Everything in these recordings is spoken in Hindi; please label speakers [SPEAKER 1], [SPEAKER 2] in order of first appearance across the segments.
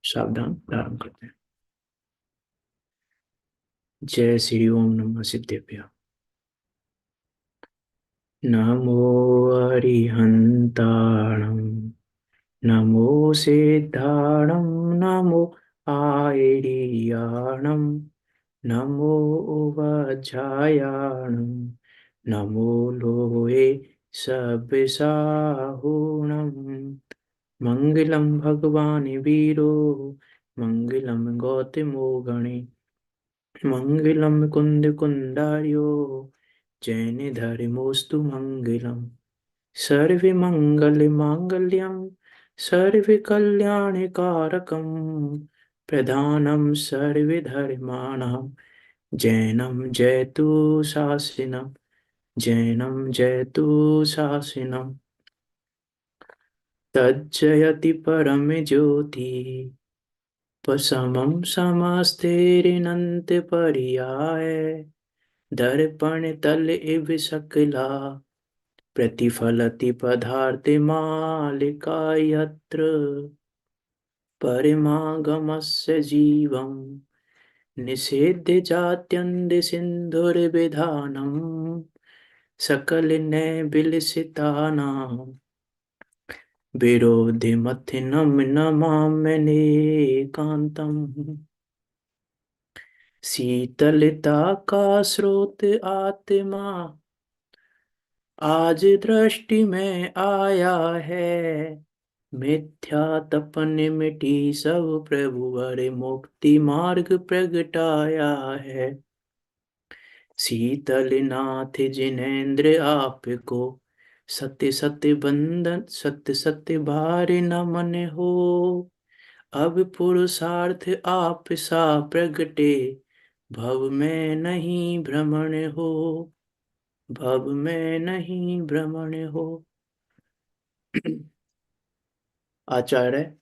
[SPEAKER 1] सावधान प्रारंभ करते हैं। जय श्री ओम नमः सिद्धेभ्य। नमो अरिहंताणं, नमो सिद्धाणं, नमो आयर्याणं, नमो वज्रायाणं, नमो लोहे सब्साहुणं। मंगलम भगवान वीरो, मंगलम गौतमो गणे, मंगलम कुंद कुंडार्यो, जैन धर्मोस्तु मंगलम। सर्वे मंगल मांगल्यम, सर्वे कल्याण कारकम, प्रधानम सर्वे धर्माणां, जैनम जयतु शासिनम, जैनम जयतु शासिनम। तज्जयति परम ज्योति, समम समस्तेरिनंत पर्याय, दर्पण तल इव सकला, प्रतिफलति पदार्थ मालिका यत्र, परिमागमस्य जीवं, निषेध्य जात्यन्त सिन्धुर्विधानम्, सकल नैबिलसितानां, विरोधिमथिनं नमाम्यनेकान्तम्। शीतलता का स्रोत आत्मा आज दृष्टि में आया है, मिथ्या तपन मिटी सब प्रभु वर मुक्ति मार्ग प्रगटाया है। शीतलनाथ जिनेन्द्र आपको, सत्य सत्य बंधन सत्य सत्य भार न मन हो, अब पुरुषार्थ आप सा प्रगटे, भव में नहीं भ्रमण हो, भव में नहीं भ्रमण हो। आचार्य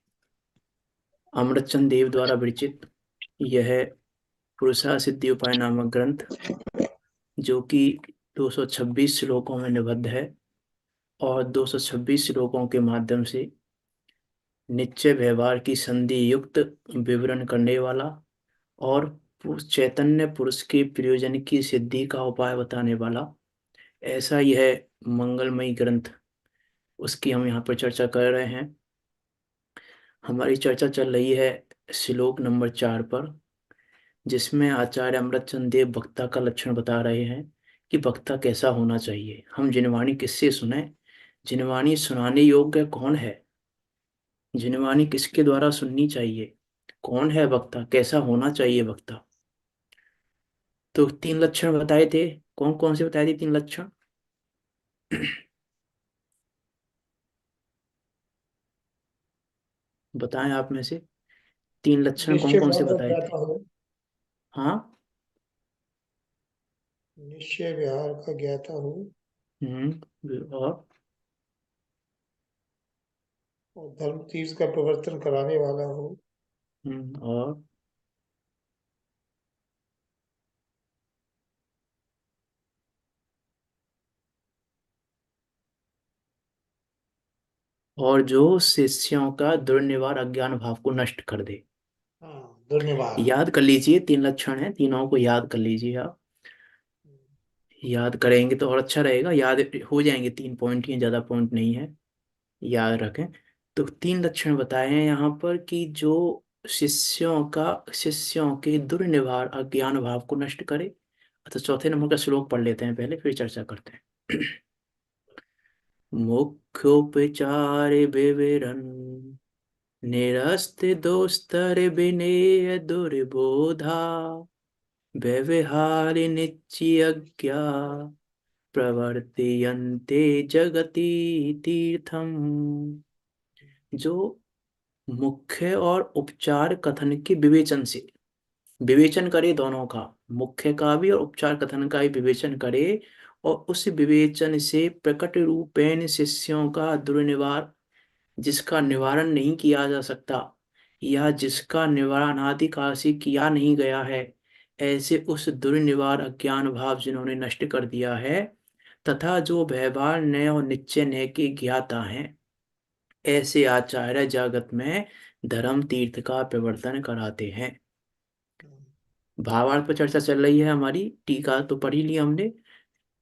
[SPEAKER 1] अमृतचंद देव द्वारा विरचित यह पुरुषा सिद्धि उपाय नामक ग्रंथ, जो कि 226 श्लोकों में निबद्ध है और 226 श्लोकों के माध्यम से निश्चय व्यवहार की संधि युक्त विवरण करने वाला और चैतन्य पुरुष के प्रयोजन की सिद्धि का उपाय बताने वाला ऐसा यह मंगलमयी ग्रंथ, उसकी हम यहाँ पर चर्चा कर रहे हैं। हमारी चर्चा चल रही है श्लोक नंबर 4 पर, जिसमें आचार्य अमृतचंद देव वक्ता का लक्षण बता रहे हैं कि वक्ता कैसा होना चाहिए। हम जिनवाणी किससे सुने, जिनवाणी सुनाने योग्य कौन है, जिनवाणी किसके द्वारा सुननी चाहिए, कौन है वक्ता, कैसा होना चाहिए वक्ता। तो 3 लक्षण बताए थे। कौन कौन से बताए थे 3 लक्षण? बताएं आप में से 3 लक्षण कौन
[SPEAKER 2] निश्चय
[SPEAKER 1] कौन से
[SPEAKER 2] भाव का
[SPEAKER 1] बताए थे?
[SPEAKER 2] ज्ञाता हो,
[SPEAKER 1] हाँ।
[SPEAKER 2] निश्चय विहार का ज्ञाता हो
[SPEAKER 1] और
[SPEAKER 2] और धर्म तीर्थ का प्रवर्तन कराने वाला हो,
[SPEAKER 1] और जो शिष्यों का दुर्निवार अज्ञान भाव को नष्ट कर दे।
[SPEAKER 2] हाँ, धन्यवाद।
[SPEAKER 1] याद कर लीजिए, 3 लक्षण हैं, तीनों को याद कर लीजिए आप। याद करेंगे तो और अच्छा रहेगा, याद हो जाएंगे। 3 पॉइंट ही, ज्यादा पॉइंट नहीं है, याद रखें। तो 3 लक्षण बताए हैं यहाँ पर कि जो शिष्यों के दुर्निवार अज्ञान भाव को नष्ट करे। तो चौथे नंबर का श्लोक पढ़ लेते हैं पहले, फिर चर्चा करते हैं। मुख्योपचार विवरण, निरस्त दोस्तर विनेय दुर्बोधा, व्यवहार नित्यज्ञा, प्रवर्तयन्ते जगति तीर्थम। जो मुख्य और उपचार कथन के विवेचन से, विवेचन करे दोनों का, मुख्य का भी और उपचार कथन का भी विवेचन करे, और उस विवेचन से प्रकट रूपेण शिष्यों का दुर्निवार, जिसका निवारण नहीं किया जा सकता या जिसका निवारण आदि काल से किया नहीं गया है, ऐसे उस दुर्निवार अज्ञान भाव जिन्होंने नष्ट कर दिया है, तथा जो व्यवहार न्याय और निश्चय न्याय के ज्ञाता हैं, ऐसे आचार्य जगत में धर्म तीर्थ का प्रवर्तन कराते हैं। भावार्थ पर चर्चा चल रही है हमारी, टीका तो पढ़ ही लिया हमने।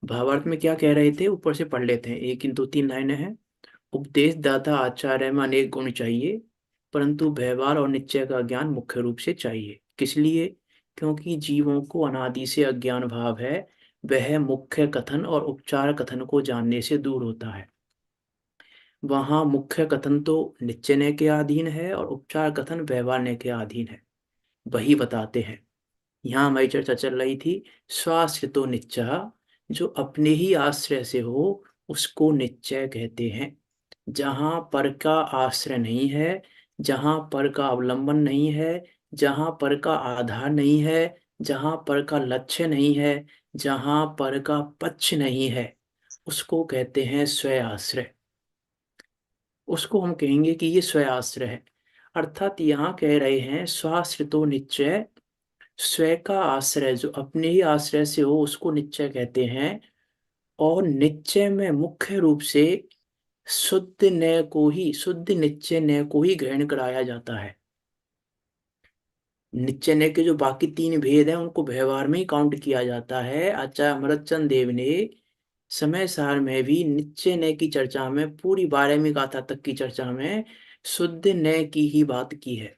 [SPEAKER 1] भावार्थ में क्या कह रहे थे, ऊपर से पढ़ लेते हैं, एक इन दो तीन लाइनें हैं। उपदेश दाता आचार्य में अनेक गुण चाहिए, परंतु व्यवहार और निश्चय का ज्ञान मुख्य रूप से चाहिए। किस लिए? क्योंकि जीवों को अनादि से अज्ञान भाव है, वह मुख्य कथन और उपचार कथन को जानने से दूर होता है। वहाँ मुख्य कथन तो निश्चय न्याय के अधीन है और उपचार कथन व्यवहार न्याय के अधीन है, वही बताते हैं। यहाँ हमारी चर्चा चल रही थी स्वाश्रितो निश्चय, जो अपने ही आश्रय से हो उसको निश्चय कहते हैं। जहाँ पर का आश्रय नहीं है, जहाँ पर का अवलंबन नहीं है, जहाँ पर का आधार नहीं है, जहाँ पर का लक्ष्य नहीं है, जहाँ पर का पक्ष नहीं है, उसको कहते हैं स्वय आश्रय। उसको हम कहेंगे कि ये स्वय आश्रय है। अर्थात यहाँ कह रहे हैं स्वाश्रितो निश्चय, स्वय का आश्रय जो अपने ही आश्रय से हो उसको निश्चय कहते हैं। और निश्चय में मुख्य रूप से शुद्ध निश्चय न्याय को ही ग्रहण कराया जाता है। निश्चय न्याय के जो बाकी तीन भेद हैं उनको व्यवहार में ही काउंट किया जाता है। आचार्य अमृतचंद देव ने समय सार में भी निश्चय न्याय की चर्चा में, पूरी 12वीं गाथा तक की चर्चा में शुद्ध न्याय की ही बात की है।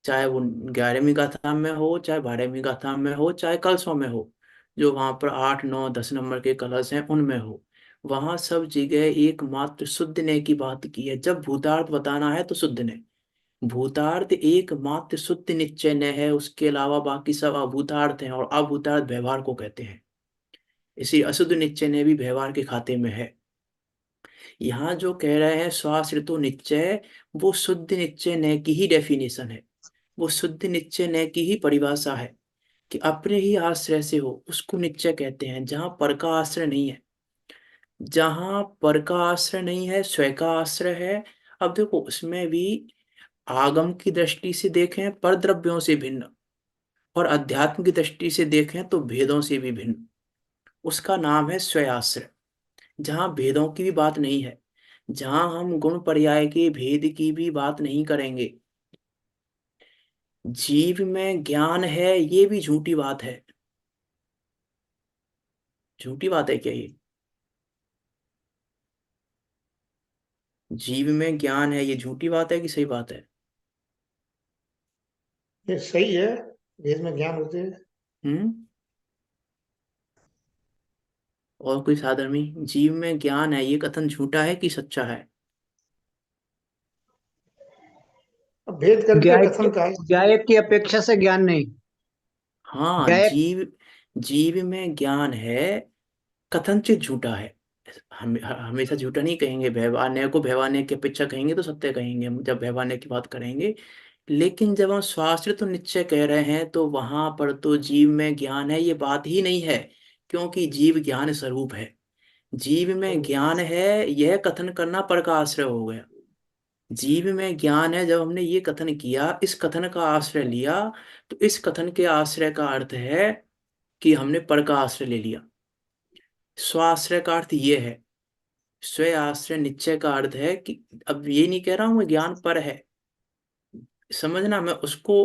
[SPEAKER 1] चाहे वो 11वीं गाथा में हो, चाहे 12वीं गाथा में हो, चाहे कलशों में हो, जो वहां पर 8 9 10 नंबर के कलश हैं उनमें हो, वहां सब जगह एकमात्र शुद्ध न्याय की बात की है। जब भूतार्थ बताना है तो शुद्ध न्याय, भूतार्थ एकमात्र शुद्ध निश्चय न्याय है, उसके अलावा बाकी सब अभूतार्थ हैं, और अभूतार्थ व्यवहार को कहते हैं। इसी अशुद्ध निश्चय न्याय भी व्यवहार के खाते में है। यहाँ जो कह रहे हैं स्वाश्रितो निश्चय, वो शुद्ध निश्चय न्याय की ही डेफिनेशन है, वो शुद्ध निश्चय न्याय की ही परिभाषा है कि अपने ही आश्रय से हो उसको निश्चय कहते हैं। जहाँ पर का आश्रय नहीं है, जहाँ पर का आश्रय नहीं है, स्वयं का आश्रय है। अब देखो उसमें भी आगम की दृष्टि से देखें पर द्रव्यों से भिन्न, और अध्यात्म की दृष्टि से देखें तो भेदों से भी भिन्न, उसका नाम है स्वयं आश्रय। जहाँ भेदों की भी बात नहीं है, जहाँ हम गुण पर्याय के भेद की भी बात नहीं करेंगे। जीव में ज्ञान है ये भी झूठी बात है। झूठी बात है क्या ये? जीव में ज्ञान है ये झूठी बात है कि सही बात है?
[SPEAKER 2] ये सही है, वेद में ज्ञान होते हैं।
[SPEAKER 1] हम्म। और कोई साधर्मी, जीव में ज्ञान है ये कथन झूठा है कि सच्चा है?
[SPEAKER 2] अब भेद करके
[SPEAKER 3] गायक की
[SPEAKER 2] कथन का है।
[SPEAKER 3] गायक की अपेक्षा से ज्ञान नहीं।
[SPEAKER 1] हाँ,
[SPEAKER 3] गायक
[SPEAKER 1] जीव जीव में ज्ञान है कथनचित झूठा है। हम हमेशा झूठा नहीं कहेंगे, व्यवहार को व्यवहार की अपेक्षा कहेंगे तो सत्य कहेंगे हम जब व्यवहार की बात करेंगे। लेकिन जब हम स्वास्थ्य तो निश्चय कह रहे हैं तो वहां पर तो जीव में ज्ञान है ये बात ही नहीं है, क्योंकि जीव ज्ञान स्वरूप है। जीव में ज्ञान है यह कथन करना पर का आश्रय हो गया। जीव में ज्ञान है जब हमने ये कथन किया, इस कथन का आश्रय लिया, तो इस कथन के आश्रय का अर्थ है कि हमने पर का आश्रय ले लिया। स्वाश्रय का अर्थ ये है, स्वय आश्रय निश्चय का अर्थ है कि अब ये नहीं कह रहा हूं मैं ज्ञान पर है, समझना, मैं उसको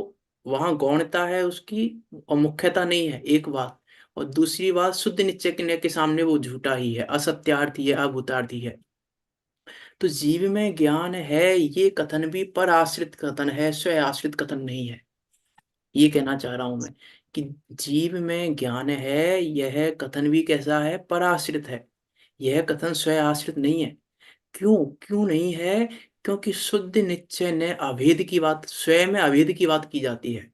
[SPEAKER 1] वहां गौणता है उसकी और मुख्यता नहीं है, एक बात। और दूसरी बात, शुद्ध निश्चय के सामने वो झूठा ही है, असत्यार्थी है, अभूतार्थी है। तो जीव में ज्ञान है ये कथन भी पर आश्रित कथन है, स्वय आश्रित कथन नहीं है। ये कहना चाह रहा हूं मैं कि जीव में ज्ञान है यह कथन भी कैसा है, पर आश्रित है। यह कथन स्वय आश्रित नहीं है। क्यों? क्यों नहीं है? क्योंकि शुद्ध निश्चय ने अभेद की बात, स्वयं में अभेद की बात की जाती है।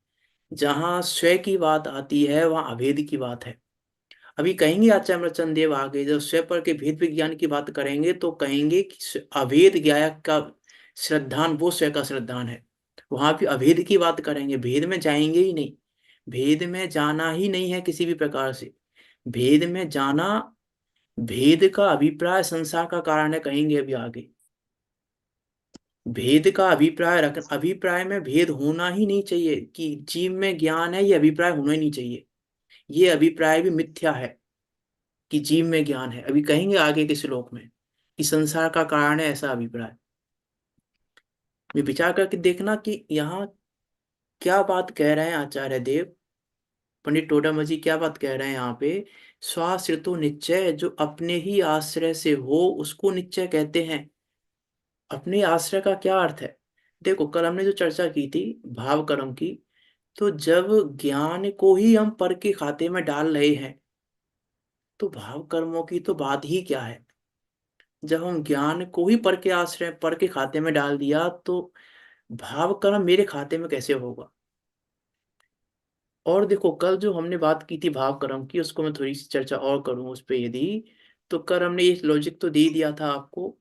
[SPEAKER 1] जहां स्वयं की बात आती है वहां अभेद की बात है। अभी कहेंगे आचार्य अमरचंद देव आगे जब स्वयं पर के भेद विज्ञान की बात करेंगे तो कहेंगे कि अभेद ज्ञायक का श्रद्धान वो स्वयं का श्रद्धान है। वहां भी अभेद की बात करेंगे, भेद में जाएंगे ही नहीं। भेद में जाना ही नहीं है किसी भी प्रकार से। भेद में जाना, भेद का अभिप्राय संसार का कारण है, कहेंगे अभी आगे। भेद का अभिप्राय रख, अभिप्राय में भेद होना ही नहीं चाहिए कि जीव में ज्ञान है ये अभिप्राय होना ही नहीं चाहिए। ये अभिप्राय भी मिथ्या है। कि जीव में ज्ञान है। अभी कहेंगे आगे के श्लोक में कि संसार का कारण है ऐसा अभिप्राय। में विचार करके देखना कि यहाँ क्या बात कह रहे हैं आचार्य देव, पंडित टोडामल जी क्या बात कह रहे हैं यहाँ पे। स्वाश्रितो निश्चय, जो अपने ही आश्रय से हो उसको निश्चय कहते हैं। अपने आश्रय का क्या अर्थ है? देखो कल हमने जो चर्चा की थी भाव कर्म की, तो जब ज्ञान को ही हम पर के खाते में डाल रहे हैं तो भाव कर्मों की तो बात ही क्या है। जब हम ज्ञान को ही पर के आश्रय पर के खाते में डाल दिया तो भाव कर्म मेरे खाते में कैसे होगा। और देखो कल जो हमने बात की थी भाव कर्म की, उसको मैं थोड़ी सी चर्चा और करूं उस पे यदि, तो कल हमने ये लॉजिक तो दे दिया था आपको।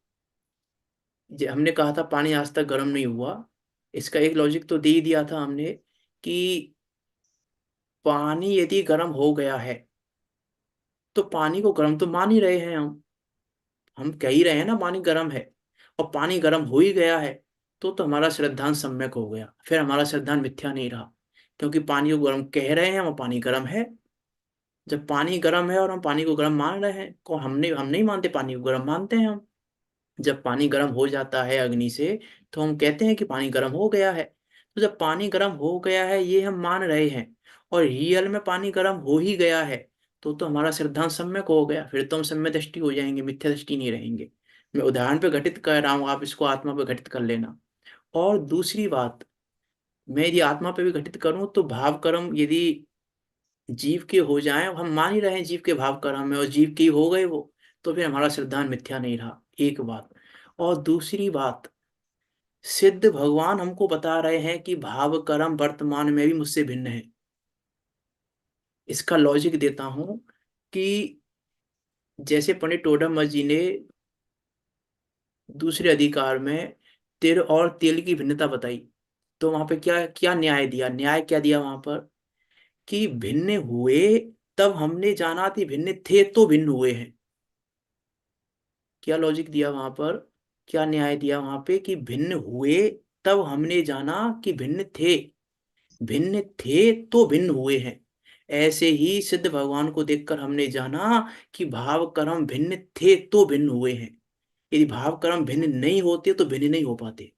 [SPEAKER 1] हमने कहा था पानी आज तक गर्म नहीं हुआ, इसका एक लॉजिक तो दे ही दिया था हमने कि पानी यदि गर्म हो गया है तो पानी को गर्म तो मान ही रहे हैं हम कह ही रहे हैं ना पानी गर्म है, और पानी गर्म हो ही गया है तो हमारा श्रद्धांत सम्यक हो गया, फिर हमारा श्रद्धांत मिथ्या नहीं रहा। क्योंकि पानी को गर्म कह रहे हैं, वो पानी गर्म है। जब पानी गर्म है और हम पानी को गर्म मान रहे हैं, को हम नहीं मानते, पानी को गर्म मानते हैं हम। जब पानी गर्म हो जाता है अग्नि से तो हम कहते हैं कि पानी गर्म हो गया है। तो जब पानी गर्म हो गया है ये हम मान रहे हैं और रियल में पानी गर्म हो ही गया है तो हमारा सिद्धांत सम्यक हो गया, फिर तो हम सम्यक दृष्टि हो जाएंगे, मिथ्या दृष्टि नहीं रहेंगे। मैं उदाहरण पे घटित कर रहा हूँ, आप इसको आत्मा पे घटित कर लेना। और दूसरी बात, मैं यदि आत्मा पे भी घटित करूं तो भाव कर्म यदि जीव के हो जाएं, हम मान ही रहे हैं जीव के भाव कर्म है और जीव के ही हो गए वो, तो फिर हमारा सिद्धांत मिथ्या नहीं रहा, एक बात। और दूसरी बात, सिद्ध भगवान हमको बता रहे हैं कि भाव कर्म वर्तमान में भी मुझसे भिन्न है। इसका लॉजिक देता हूं कि जैसे पंडित टोडरमल जी ने दूसरे अधिकार में तिर और तेल की भिन्नता बताई, तो वहां पे क्या क्या न्याय दिया, न्याय क्या दिया वहां पर कि भिन्न हुए तब हमने जाना कि भिन्न थे तो भिन्न हुए हैं। क्या लॉजिक दिया वहां पर, क्या न्याय दिया वहां पे कि भिन्न हुए तब हमने जाना कि भिन्न थे, भिन्न थे तो भिन्न हुए हैं। ऐसे ही सिद्ध भगवान को देखकर हमने जाना कि भाव कर्म भिन्न थे तो भिन्न हुए हैं। यदि भाव कर्म भिन्न नहीं होते तो भिन्न नहीं हो पाते,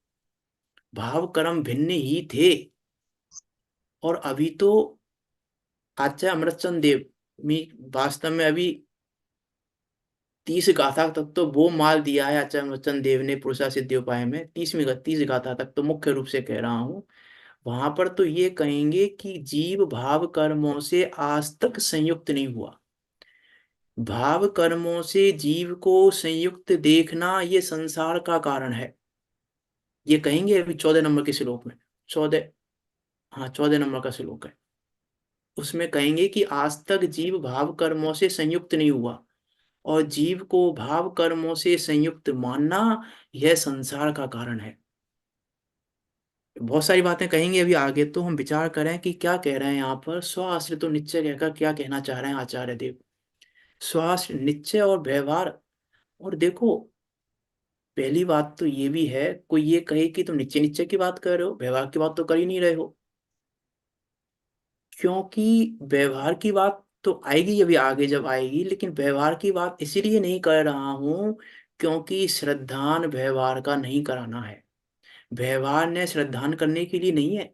[SPEAKER 1] भाव कर्म भिन्न ही थे। और अभी तो आचार्य अमृतचंद देव वास्तव में अभी 30 गाथा तक तो वो माल दिया है आचार्य अमृतचंद देव ने पुरुषा सिद्धियोपाय में, 30 गाथा तक तो मुख्य रूप से कह रहा हूं। वहां पर तो ये कहेंगे कि जीव भाव कर्मों से आज तक संयुक्त नहीं हुआ। भाव कर्मों से जीव को संयुक्त देखना ये संसार का कारण है, ये कहेंगे अभी 14 नंबर के श्लोक में। 14, हाँ 14 नंबर का श्लोक है, उसमें कहेंगे कि आज तक जीव भाव कर्मों से संयुक्त नहीं हुआ और जीव को भाव कर्मों से संयुक्त मानना यह संसार का कारण है। बहुत सारी बातें कहेंगे अभी आगे, तो हम विचार करें कि क्या कह रहे हैं यहाँ पर। स्व आश्रितो निश्चय कहकर क्या कहना चाह रहे हैं आचार्य देव। स्वाश्रित निश्चय और व्यवहार। और देखो पहली बात तो ये भी है, कोई ये कहे कि तुम निश्चय निश्चय की बात कर रहे हो, व्यवहार की बात तो कर ही नहीं रहे हो। क्योंकि व्यवहार की बात तो आएगी अभी आगे जब आएगी, लेकिन व्यवहार की बात इसीलिए नहीं कर रहा हूं क्योंकि श्रद्धान व्यवहार का नहीं कराना है। व्यवहार ने श्रद्धान करने के लिए नहीं है।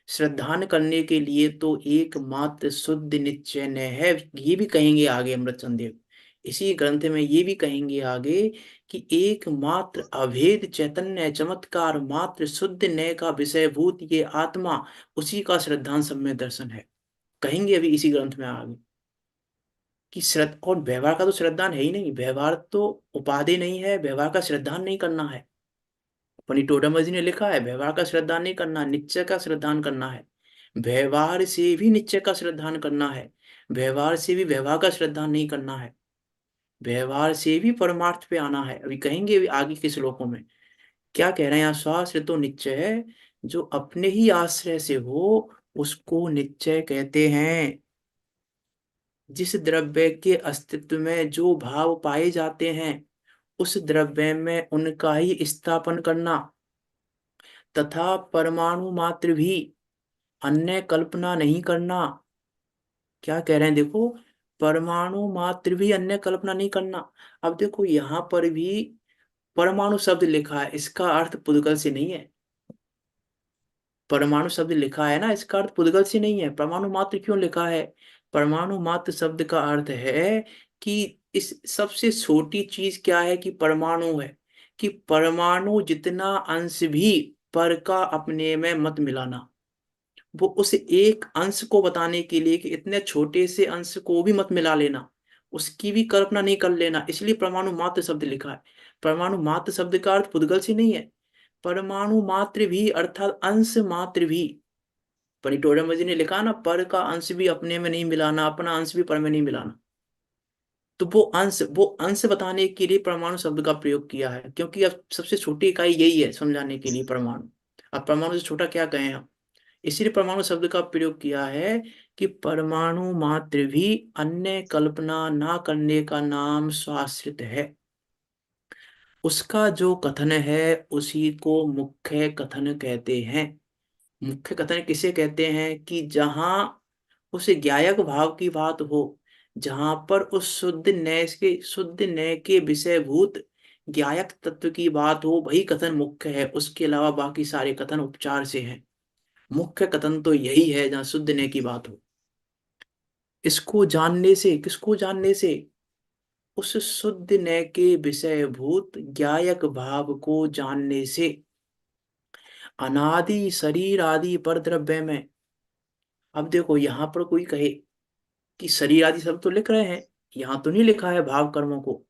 [SPEAKER 1] श्रद्धान करने के लिए तो एकमात्र शुद्ध निश्चय न है, ये भी कहेंगे आगे अमृतचंद देव। इसी ग्रंथ में ये भी कहेंगे आगे कि एकमात्र अभेद चैतन्य चमत्कार मात्र शुद्ध नय का विषयभूत ये आत्मा, उसी का श्रद्धान सम्य दर्शन है। कहेंगे अभी इसी ग्रंथ में आगे कि श्रद्धा और व्यवहार का तो श्रद्धान है ही नहीं, व्यवहार तो उपाधि नहीं है, व्यवहार का श्रद्धान नहीं करना है। पंडित टोडरमल जी ने लिखा है व्यवहार का श्रद्धान नहीं करना, निश्चय का श्रद्धान करना है। व्यवहार से भी निश्चय का श्रद्धान करना है, व्यवहार से भी व्यवहार का श्रद्धान नहीं करना है, व्यवहार से भी परमार्थ पे आना है। अभी कहेंगे अभी आगे के श्लोकों में क्या कह रहे हैं यहाँ। स्वाश्रितो तो निश्चय है, जो अपने ही आश्रय से हो उसको निश्चय कहते हैं। जिस द्रव्य के अस्तित्व में जो भाव पाए जाते हैं उस द्रव्य में उनका ही स्थापन करना तथा परमाणु मात्र भी अन्य कल्पना नहीं करना। क्या कह रहे हैं देखो, परमाणु मात्र भी अन्य कल्पना नहीं करना। अब देखो यहाँ पर भी परमाणु शब्द लिखा है, इसका अर्थ पुद्गल से नहीं है। परमाणु शब्द लिखा है ना, इसका अर्थ पुद्गल से नहीं है। परमाणु मात्र क्यों लिखा है? परमाणु मात्र शब्द का अर्थ है कि इस सबसे छोटी चीज क्या है कि परमाणु है, कि परमाणु जितना अंश भी पर का अपने में मत मिलाना। वो उस एक अंश को बताने के लिए कि इतने छोटे से अंश को भी मत मिला लेना, उसकी भी कल्पना नहीं कर लेना, इसलिए परमाणु मात्र शब्द लिखा है। परमाणु मात्र शब्द का अर्थ पुद्गल से नहीं है। परमाणु मात्र भी अर्थात अंश मात्र भी, परिटोरम जी ने लिखा ना, पर का अंश भी अपने में नहीं मिलाना, अपना अंश भी पर में नहीं मिलाना। तो वो अंश बताने के लिए परमाणु शब्द का प्रयोग किया है, क्योंकि अब सबसे छोटी इकाई यही है समझाने के लिए, परमाणु। अब परमाणु से छोटा क्या कहें हम, इसीलिए परमाणु शब्द का प्रयोग किया है कि परमाणु मात्र भी अन्य कल्पना ना करने का नाम स्वाश्रित है। उसका जो कथन है उसी को मुख्य कथन कहते हैं। मुख्य कथन किसे कहते हैं? कि जहां उस ज्ञायक भाव की बात हो, जहां पर उस शुद्ध नय के विषयभूत ज्ञायक तत्व की बात हो, वही कथन मुख्य है। उसके अलावा बाकी सारे कथन उपचार से हैं। मुख्य कथन तो यही है जहां शुद्ध नय की बात हो। इसको जानने से, किसको जानने से? उस शुद्ध नय के विषयभूत ज्ञायक भाव को जानने से। अनादि शरीर आदि पर द्रव्य में, अब देखो यहां पर कोई कहे कि शरीर आदि सब तो लिख रहे हैं, यहाँ तो नहीं लिखा है भाव कर्मों को,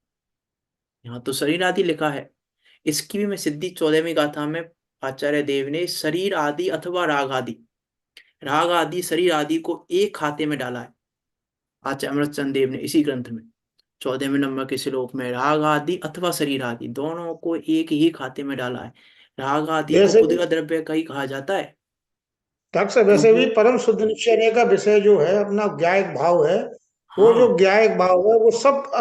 [SPEAKER 1] यहाँ तो शरीर आदि लिखा है। इसकी भी मैं सिद्धि 14वीं गाथा में आचार्य देव ने शरीर आदि अथवा राग आदि, राग आदि शरीर आदि को एक खाते में डाला है। आचार्य अमृतचंद देव ने इसी ग्रंथ में 14वें नंबर के श्लोक में राग आदि अथवा शरीर आदि दोनों को एक ही खाते में डाला है। राग आदि को
[SPEAKER 2] जैसे
[SPEAKER 1] बुद्धि का द्रव्य का ही कहा जाता है,
[SPEAKER 2] तक से वैसे
[SPEAKER 1] क्योंकि
[SPEAKER 2] भी परम शुद्ध निश्चय का विषय जो है अपना ज्ञायक भाव है। वो जो
[SPEAKER 1] हाँ।
[SPEAKER 2] ज्ञायक भाव है वो सब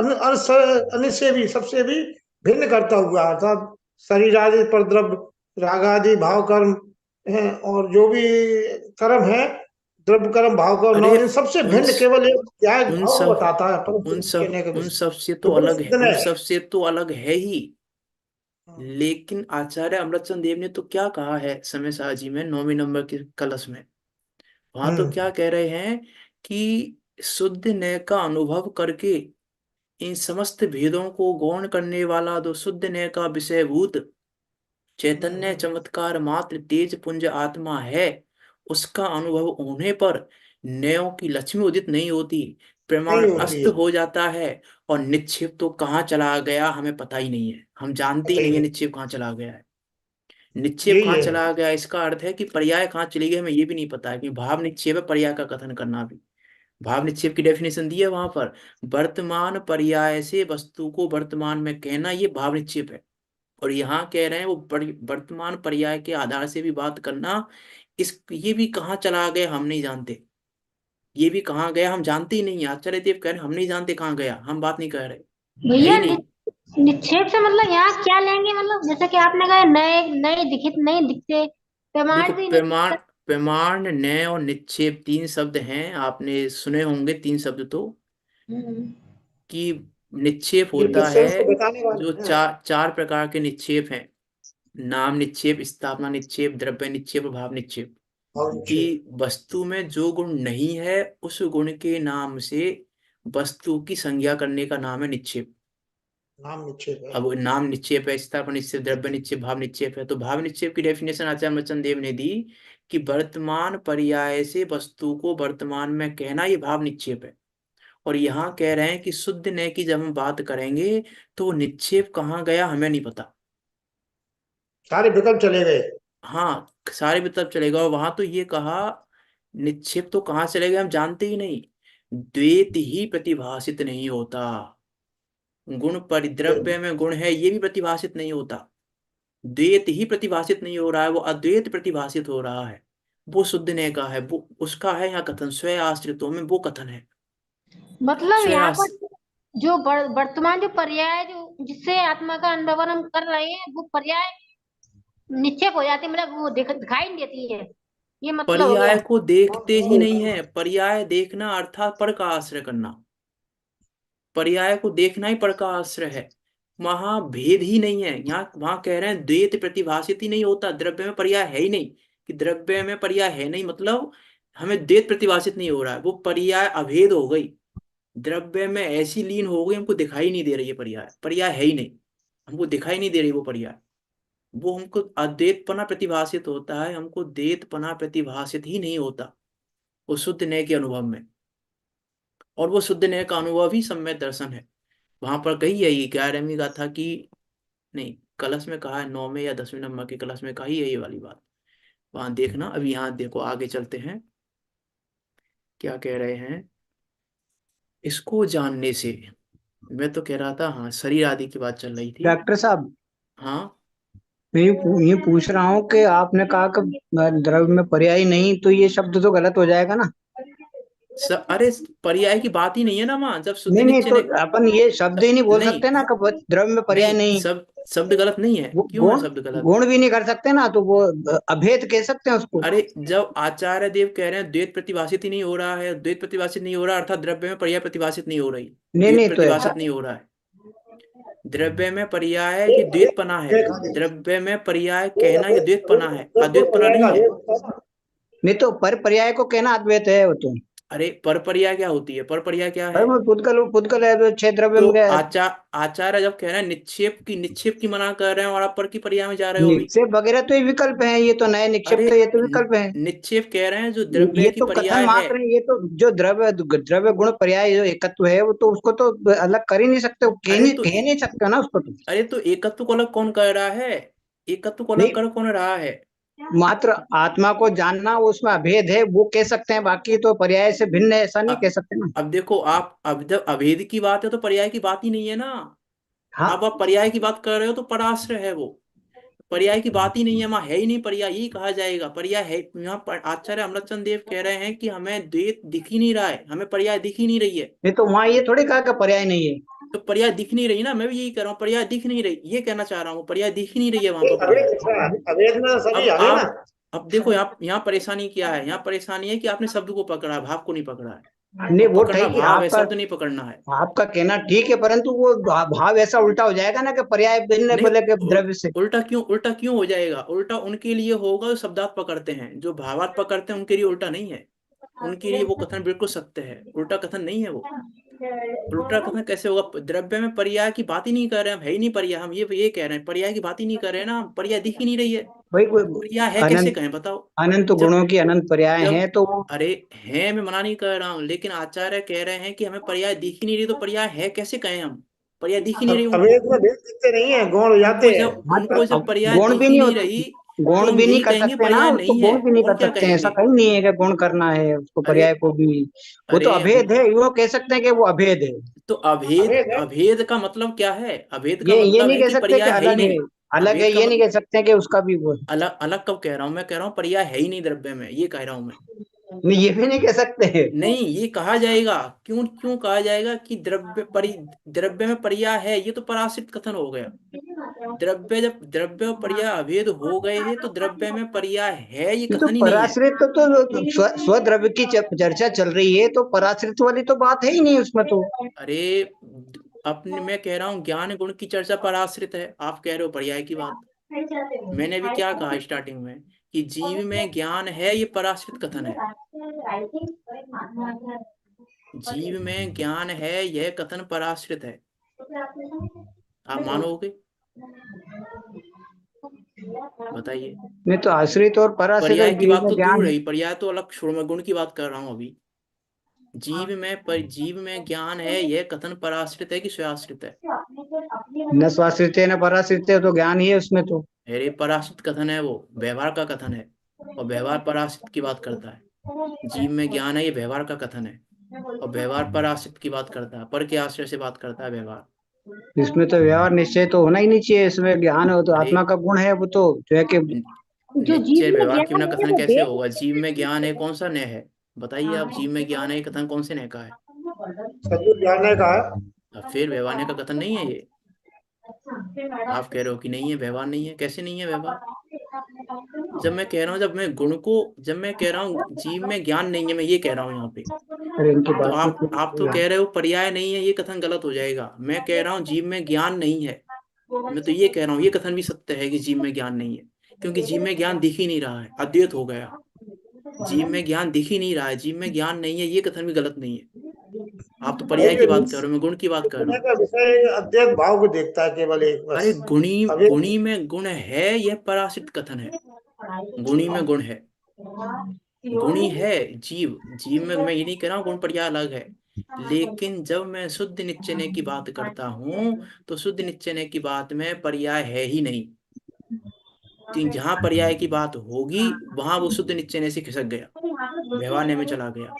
[SPEAKER 2] अन्य से भी सबसे भी भिन्न करता हुआ अर्थात शरीर आदि पर द्रव्य राग आदि भाव कर्म है, और जो भी कर्म है द्रव्य कर्म भाव कर्म
[SPEAKER 1] अरे
[SPEAKER 2] नौ इन सबसे
[SPEAKER 1] उन
[SPEAKER 2] भिन्न केवल एक ज्ञायक
[SPEAKER 1] उन
[SPEAKER 2] भाव को
[SPEAKER 1] सब
[SPEAKER 2] बताता है परम शुद्ध
[SPEAKER 1] उन
[SPEAKER 2] निश्चय
[SPEAKER 1] सब
[SPEAKER 2] का
[SPEAKER 1] उन
[SPEAKER 2] विषय।
[SPEAKER 1] सब से तो
[SPEAKER 2] तो वो
[SPEAKER 1] अलग है,
[SPEAKER 2] सिद्ध
[SPEAKER 1] उन
[SPEAKER 2] है।
[SPEAKER 1] सब से तो अलग है ही। लेकिन आचार्य अमृतचंद देव ने तो क्या कहा है समय साजी में 9वें नंबर के कलश में, वहां तो
[SPEAKER 2] हम्म
[SPEAKER 1] क्या कह रहे हैं कि शुद्ध नय का अनुभव करके इन समस्त भेदों को गौण करने वाला जो शुद्ध नय का विषयभूत चैतन्य
[SPEAKER 2] हम्म।
[SPEAKER 1] चमत्कार मात्र तेज पुंज आत्मा है, उसका अनुभव होने पर नयों की लक्ष्मी उदित नहीं होती, प्रमाण
[SPEAKER 2] नहीं होती
[SPEAKER 1] अस्त
[SPEAKER 2] है।
[SPEAKER 1] हो जाता है। और निक्षेप तो कहाँ चला गया हमें पता ही नहीं है, हम जानते ही
[SPEAKER 2] पता ही
[SPEAKER 1] नहीं है
[SPEAKER 2] नहीं।
[SPEAKER 1] निक्षेप कहाँ चला गया है। निक्षेप
[SPEAKER 2] यही
[SPEAKER 1] कहाँ
[SPEAKER 2] है।
[SPEAKER 1] चला गया इसका अर्थ है कि पर्याय कहाँ चली गई हमें ये भी नहीं पता है, कि भाव निक्षेप है, पर्याय का कथन करना भी। भाव निक्षेप की डेफिनेशन दी है वहां पर, वर्तमान पर्याय से वस्तु को वर्तमान में कहना, ये भाव निक्षेप है। और यहाँ कह रहे हैं वो वर्तमान पर्याय के आधार से भी बात करना। इस ये भी कहाँ चला गया हम नहीं जानते, ये भी कहाँ गया हम जानते ही नहीं। आचार्य देव कह रहे हैं हम नहीं जानते कहाँ गया, हम बात नहीं कर रहे, है ही
[SPEAKER 4] भैया
[SPEAKER 1] नहीं।
[SPEAKER 4] निक्षेप से मतलब यहाँ क्या लेंगे? मतलब जैसे कि आपने कहा नए नए दिखित नहीं दिखते,
[SPEAKER 1] देखो
[SPEAKER 4] प्रमाण भी नहीं
[SPEAKER 1] प्रमाण,
[SPEAKER 4] दिखता।
[SPEAKER 1] प्रमाण नय और निक्षेप तीन शब्द हैं, आपने सुने होंगे तीन शब्द तो।
[SPEAKER 4] हम्म।
[SPEAKER 1] कि निक्षेप
[SPEAKER 2] ये
[SPEAKER 1] होता है,
[SPEAKER 2] डिस्टेंस को बताने
[SPEAKER 1] जो
[SPEAKER 2] वाले हैं।
[SPEAKER 1] चार चार प्रकार के निक्षेप हैं, नाम निक्षेप, स्थापना निक्षेप, द्रव्य निक्षेप और भाव निक्षेप।
[SPEAKER 2] और
[SPEAKER 1] कि
[SPEAKER 2] अच्छे
[SPEAKER 1] वस्तु में जो गुण नहीं है उस गुण के नाम से वस्तु की संज्ञा करने का नाम है निक्षेप।
[SPEAKER 2] नाम निश्चय है।
[SPEAKER 1] अब वो नाम निक्षेप है, स्थापना निक्षेप, द्रव्य निक्षेप, भाव निक्षेप है। तो भाव निक्षेप की डेफिनेशन आचार्य मचन देव ने दी कि वर्तमान पर्याय से वस्तु को वर्तमान में कहना, ये भाव निक्षेप है। और यहाँ कह रहे हैं कि शुद्ध नय की जब हम बात करेंगे तो वो निक्षेप कहाँ गया हमें नहीं पता।
[SPEAKER 2] सारे विकल्प चले गए।
[SPEAKER 1] हाँ, सारे विकल्प चलेगा। और वहां तो ये कहा निक्षेप तो कहाँ चले गए हम जानते ही नहीं। द्वैत ही प्रतिभाषित नहीं होता, गुण परिद्रव्य में गुण है ये भी प्रतिभाषित नहीं होता। द्वैत ही प्रतिभाषित नहीं हो रहा है, वो अद्वैत प्रतिभाषित हो रहा है। वो शुद्ध नय का है, वो उसका है यहाँ कथन, स्वय आश्रितों में वो कथन है।
[SPEAKER 4] मतलब
[SPEAKER 1] स्वय
[SPEAKER 4] यहाँ पर जो वर्तमान जो पर्याय है, जो जिससे आत्मा का अनुभव हम कर रहे हैं, वो पर्याय निक्षेप हो जाते हैं, मतलब वो दिखाई नहीं देती है। ये मतलब हो गया।
[SPEAKER 1] पर्याय को देखते ही नहीं है। पर्याय देखना अर्थात पर का आश्रय करना। पर्याय को देखना ही पर का आश्रय है। वहां भेद ही नहीं है। यहाँ वहां कह रहे हैं द्वैत प्रतिभाषित ही नहीं होता, द्रव्य में पर्याय है ही नहीं, कि द्रव्य में पर्याय है नहीं मतलब हमें द्वैत प्रतिभाषित नहीं हो रहा है, वो पर्याय अभेद हो गई, द्रव्य में ऐसी लीन हो गई हमको दिखाई नहीं दे रही है, पर्याय पर्याय है ही नहीं, हमको दिखाई नहीं दे रही वो पर्याय। वो हमको अद्वैतपना प्रतिभाषित होता है, हमको द्वैतपना प्रतिभाषित ही नहीं होता वो शुद्ध न्याय के अनुभव में। और वो शुद्ध न्याय का अनुभव ही सम्यक दर्शन है। वहां पर कही है ये 11वीं का था कि नहीं, कलश में कहा है, 9वें या 10वें नंबर के कलश में कही है ये वाली बात, वहां देखना। अभी यहाँ देखो आगे चलते हैं क्या कह रहे हैं। इसको जानने से, मैं तो कह रहा था हाँ शरीर आदि की बात चल रही थी।
[SPEAKER 3] डॉक्टर साहब,
[SPEAKER 1] हाँ
[SPEAKER 3] मैं ये पूछ रहा हूँ कि आपने कहा कि द्रव्य में पर्याय नहीं, तो ये शब्द तो गलत हो जाएगा ना?
[SPEAKER 1] अरे पर्याय की बात ही नहीं है ना वहां, जब शुद्ध
[SPEAKER 3] नहीं नहीं,
[SPEAKER 1] निश्चय
[SPEAKER 3] तो
[SPEAKER 1] ने
[SPEAKER 3] अपन ये शब्द ही नहीं बोल
[SPEAKER 1] नहीं
[SPEAKER 3] सकते ना कि द्रव्य में पर्याय
[SPEAKER 1] नहीं,
[SPEAKER 3] नहीं।
[SPEAKER 1] सब शब्द गलत नहीं है,
[SPEAKER 3] वो
[SPEAKER 1] क्यों है
[SPEAKER 3] गुण,
[SPEAKER 1] शब्द गलत।
[SPEAKER 3] गुण भी नहीं कर सकते ना, तो वो अभेद कह सकते हैं उसको।
[SPEAKER 1] अरे जब आचार्य देव कह रहे हैं द्वैत प्रतिभाषित ही नहीं हो रहा है, द्वैत प्रतिभाषित नहीं हो रहा अर्थात द्रव्य में पर्याय प्रतिभाषित नहीं हो रही,
[SPEAKER 3] नहीं
[SPEAKER 1] द्वैत
[SPEAKER 3] नहीं, तो ऐसा
[SPEAKER 1] प्रतिभाषित नहीं हो रहा है। द्रव्य में पर्याय ये द्वैतपना है, द्रव्य में पर्याय कहना ये द्वैतपना है, अद्वैतपना नहीं है।
[SPEAKER 3] नहीं, तो पर पर्याय को कहना अद्वैत है वो तो।
[SPEAKER 1] अरे पर पर्याय क्या होती है, पर पर्याय क्या
[SPEAKER 3] भाई
[SPEAKER 1] है।
[SPEAKER 3] वो पुद्गल पुद्गल है, तो छह द्रव्य
[SPEAKER 1] तो
[SPEAKER 3] में गया।
[SPEAKER 1] आचार्य जब कह रहे हैं निक्षेप की मना कर रहे हैं और आप पर की पर्याय में जा रहे हो अभी।
[SPEAKER 3] निक्षेप वगैरह तो ये विकल्प है, ये तो नए निक्षेप,
[SPEAKER 1] अरे
[SPEAKER 3] तो ये तो विकल्प है।
[SPEAKER 1] निक्षेप कह रहे हैं जो द्रव्य
[SPEAKER 3] ये
[SPEAKER 1] की
[SPEAKER 3] तो कथन
[SPEAKER 1] पर्याय है।
[SPEAKER 3] मात्र है, ये तो जो द्रव्य द्रव्य गुण पर्याय जो एकत्व है, वो तो उसको तो अलग कर ही नहीं सकते,
[SPEAKER 1] अरे तो
[SPEAKER 3] कह नहीं सकते हो ना उसको तो।
[SPEAKER 1] अरे तो एकत्व को अलग कौन कर रहा है, एकत्व को अलग
[SPEAKER 3] नहीं,
[SPEAKER 1] कर कौन रहा है।
[SPEAKER 3] मात्र आत्मा को जानना उसमें अभेद है वो कह सकते हैं, बाकी तो पर्याय से भिन्न है ऐसा नहीं कह
[SPEAKER 1] अब
[SPEAKER 3] सकते ना।
[SPEAKER 1] अब देखो आप, अब जब अभेद की बात है तो पर्याय की बात ही नहीं है ना। अब
[SPEAKER 3] हाँ,
[SPEAKER 1] आप पर्याय की बात कर रहे हो तो पराश्रय है वो, पर्याय की बात ही नहीं है, वहां है ही नहीं पर्याय, यही कहा जाएगा पर्याय है। यहाँ पर आचार्य अमृतचंद देव कह रहे हैं कि हमें द्वैत दिख ही नहीं रहा है, हमें पर्याय दिख ही नहीं रही है।
[SPEAKER 3] नहीं तो वहां ये थोड़ी कहा कि पर्याय नहीं है।
[SPEAKER 1] तो पर्याय दिख नहीं रही ना, मैं भी यही कह रहा हूँ, पर्याय दिख नहीं रही, ये कहना चाह रहा हूँ, पर्याय दिख ही नहीं रही है वहां पर पर्याय।
[SPEAKER 2] अवैध में सभी
[SPEAKER 1] अब
[SPEAKER 2] आ गए ना।
[SPEAKER 1] आप, अब देखो यहाँ परेशानी क्या है, यहाँ परेशानी है कि आपने शब्द को पकड़ा है, भाव को नहीं पकड़ा है।
[SPEAKER 3] नहीं,
[SPEAKER 1] और
[SPEAKER 3] वो
[SPEAKER 1] पकड़ना
[SPEAKER 3] ठीक है
[SPEAKER 1] भाव है,
[SPEAKER 3] आपका,
[SPEAKER 1] शब्द नहीं पकड़ना है।
[SPEAKER 3] आपका कहना ठीक है, परंतु वो भाव ऐसा उल्टा हो जाएगा ना कि पर्याय भिन्न है
[SPEAKER 1] नहीं
[SPEAKER 3] बोले कि द्रव्य से।
[SPEAKER 1] उल्टा क्यों हो जाएगा, उल्टा उनके लिए होगा जो शब्दार्थ पकड़ते हैं, जो भावार्थ पकड़ते हैं उनके लिए उल्टा नहीं है। उनके लिए वो कथन बिल्कुल सत्य है, उल्टा कथन नहीं है वो। उल्टा कथन कैसे होगा, द्रव्य में पर्याय की बात ही नहीं कर रहे हैं, हम है ही नहीं पर्याय, हम ये कह रहे हैं पर्याय की बात ही नहीं कर रहे हैं ना, हम पर्याय दिख ही नहीं रही है।
[SPEAKER 3] भाई कोई
[SPEAKER 1] पर्याय है कैसे
[SPEAKER 3] अनंत,
[SPEAKER 1] कहें बताओ।
[SPEAKER 3] अनंत
[SPEAKER 1] जब
[SPEAKER 3] गुणों की अनंत पर्याय
[SPEAKER 1] जब
[SPEAKER 3] हैं तो वो।
[SPEAKER 1] अरे है, मैं मना नहीं कर रहा हूँ, लेकिन आचार्य कह रहे हैं कि हमें पर्याय दिख ही नहीं रही, तो पर्याय है कैसे कहें हम, पर्याय दिख ही नहीं रही उनको।
[SPEAKER 2] अवैध में भेद दिखते नहीं है, गौण हो जाते हैं।
[SPEAKER 3] मात्र
[SPEAKER 1] उनको जब पर्याय
[SPEAKER 3] गुण भी
[SPEAKER 1] दिख ही
[SPEAKER 3] नहीं
[SPEAKER 1] नहीं
[SPEAKER 3] होते,
[SPEAKER 1] रही तो
[SPEAKER 3] गुण
[SPEAKER 1] हम
[SPEAKER 3] भी नहीं
[SPEAKER 1] यही
[SPEAKER 3] कर
[SPEAKER 1] कहेंगे
[SPEAKER 3] सकते ना
[SPEAKER 1] पर्याय
[SPEAKER 3] उसको,
[SPEAKER 1] नहीं है,
[SPEAKER 3] गुण भी नहीं
[SPEAKER 1] और
[SPEAKER 3] कर
[SPEAKER 1] क्या
[SPEAKER 3] सकते हैं, ऐसा
[SPEAKER 1] कहेंगे।
[SPEAKER 3] कहीं नहीं है कि गुण करना है उसको
[SPEAKER 1] अरे
[SPEAKER 3] पर्याय को भी। वो तो
[SPEAKER 1] अरे
[SPEAKER 3] अभेद है, वो कह सकते हैं कि वो अभेद है।
[SPEAKER 1] तो अभेद,
[SPEAKER 2] अवैध है।
[SPEAKER 1] अभेद का मतलब क्या है, अभेद का
[SPEAKER 3] ये
[SPEAKER 1] मतलब
[SPEAKER 3] नहीं
[SPEAKER 1] है
[SPEAKER 3] कह
[SPEAKER 1] कि
[SPEAKER 3] सकते कि
[SPEAKER 1] पर्याय है ही
[SPEAKER 3] अलग है,
[SPEAKER 1] नहीं।
[SPEAKER 3] अलग है,
[SPEAKER 1] अभेद का
[SPEAKER 3] ये नहीं
[SPEAKER 1] मतलब
[SPEAKER 3] कह सकते कि उसका भी वो है।
[SPEAKER 1] अलग अलग कब कह रहा हूँ, मैं कह रहा हूँ पर्याय है ही नहीं द्रव्य में, ये कह रहा हूँ मैं।
[SPEAKER 3] नहीं, ये भी नहीं कह सकते हैं।
[SPEAKER 1] नहीं ये कहा जाएगा, क्यों क्यों कहा जाएगा कि द्रव्य में पर्याय है, ये तो पराश्रित कथन हो गया। द्रव्य, जब द्रव्य और पर्याय अभेद हो गए हैं तो द्रव्य में पर्याय है ये
[SPEAKER 3] ये तो
[SPEAKER 1] कथन ही नहीं है।
[SPEAKER 3] पराश्रित तो स्वद्रव्य की चर्चा चल रही है, तो पराश्रित वाली तो बात है ही नहीं उसमें तो।
[SPEAKER 1] अरे अपने, मैं कह रहा हूँ ज्ञान गुण की चर्चा पर आश्रित है, आप कह रहे हो पर्याय की बात। मैंने भी क्या कहा स्टार्टिंग में कि जीव में ज्ञान है, ये पराश्रित कथन है। जीव में ज्ञान है यह कथन पराश्रित है, आप मानोगे, बताइए।
[SPEAKER 3] नहीं तो आश्रित और पराश्रित
[SPEAKER 1] पर्याय की
[SPEAKER 3] जीव
[SPEAKER 1] बात
[SPEAKER 3] में
[SPEAKER 1] तो दूर
[SPEAKER 3] ज्ञान है।
[SPEAKER 1] रही, पर्याय तो अलग छोड़, मैं गुण की बात कर रहा हूँ अभी। जीव में ज्ञान है यह कथन पराश्रित है कि स्वयाश्रित है।
[SPEAKER 3] न स्वाश्रित है न पराश्रित है, तो ज्ञान ही है उसमें तो।
[SPEAKER 1] अरे पराश्रित कथन है वो, व्यवहार का कथन है, और व्यवहार पराश्रित की बात करता है। जीव में ज्ञान है ये व्यवहार का कथन है, और व्यवहार पर आश्रित की बात करता है, पर के आश्रय से बात करता है व्यवहार।
[SPEAKER 3] इसमें तो व्यवहार निश्चय तो होना ही नहीं चाहिए, इसमें ज्ञान हो तो
[SPEAKER 1] अरे
[SPEAKER 3] आत्मा का गुण है वो तो, जो है कि।
[SPEAKER 4] जो
[SPEAKER 1] निश्चय
[SPEAKER 4] जीव में
[SPEAKER 1] व्यवहार की
[SPEAKER 4] ज्ञान
[SPEAKER 1] बिना
[SPEAKER 4] है
[SPEAKER 1] कथन
[SPEAKER 4] वो
[SPEAKER 1] कैसे
[SPEAKER 4] वेद
[SPEAKER 1] होगा, जीव में ज्ञान है कौन सा न्याय है, बताइए आप, जीव में ज्ञान है ये कथन कौन से न्याय का है।
[SPEAKER 2] सदगुरु जानने का है।
[SPEAKER 1] अब फिर व्यवहार का कथन नहीं है ये। आप कह रहे हो कि नहीं है, व्यवहार नहीं है। कैसे नहीं है व्यवहार? जब मैं कह रहा हूँ, जब मैं कह रहा हूँ जीव में ज्ञान नहीं है, मैं ये कह रहा हूँ यहाँ पे,
[SPEAKER 3] अरे इनकी
[SPEAKER 1] तो
[SPEAKER 3] बात
[SPEAKER 1] आप तो कह रहे हो पर्याय नहीं है, ये कथन गलत हो जाएगा। मैं कह रहा हूँ जीव में ज्ञान नहीं है, मैं तो ये कह रहा हूँ ये कथन भी सत्य है कि जीव में ज्ञान नहीं है, क्योंकि जीव में ज्ञान दिख ही नहीं रहा है, अद्वैत हो गया। जीव में ज्ञान दिख ही नहीं रहा है, जीव में ज्ञान नहीं है, ये कथन भी गलत नहीं है। आप तो पर्याय की बात कर रहे हो, मैं गुण की बात कर रहा
[SPEAKER 2] निर्णय
[SPEAKER 1] हूँ।
[SPEAKER 2] का विषय अद्वैत भाव को देखता है केवल एक,
[SPEAKER 1] अरे
[SPEAKER 2] बस।
[SPEAKER 1] गुणी,
[SPEAKER 2] अभी
[SPEAKER 1] गुणी में गुण है, यह परासित कथन है। गुणी में गुण है, गुणी है जीव। जीव में मैं ये नहीं कह रहा हूँ गुण पर्याय अलग है, लेकिन जब मैं शुद्ध निश्चय की बात करता हूँ, तो शुद्ध निश्चय की बात में पर्याय है ही नहीं। तो जहां पर्याय की बात होगी वहां वो शुद्ध निश्चय से खिसक गया, व्यवहार में चला गया।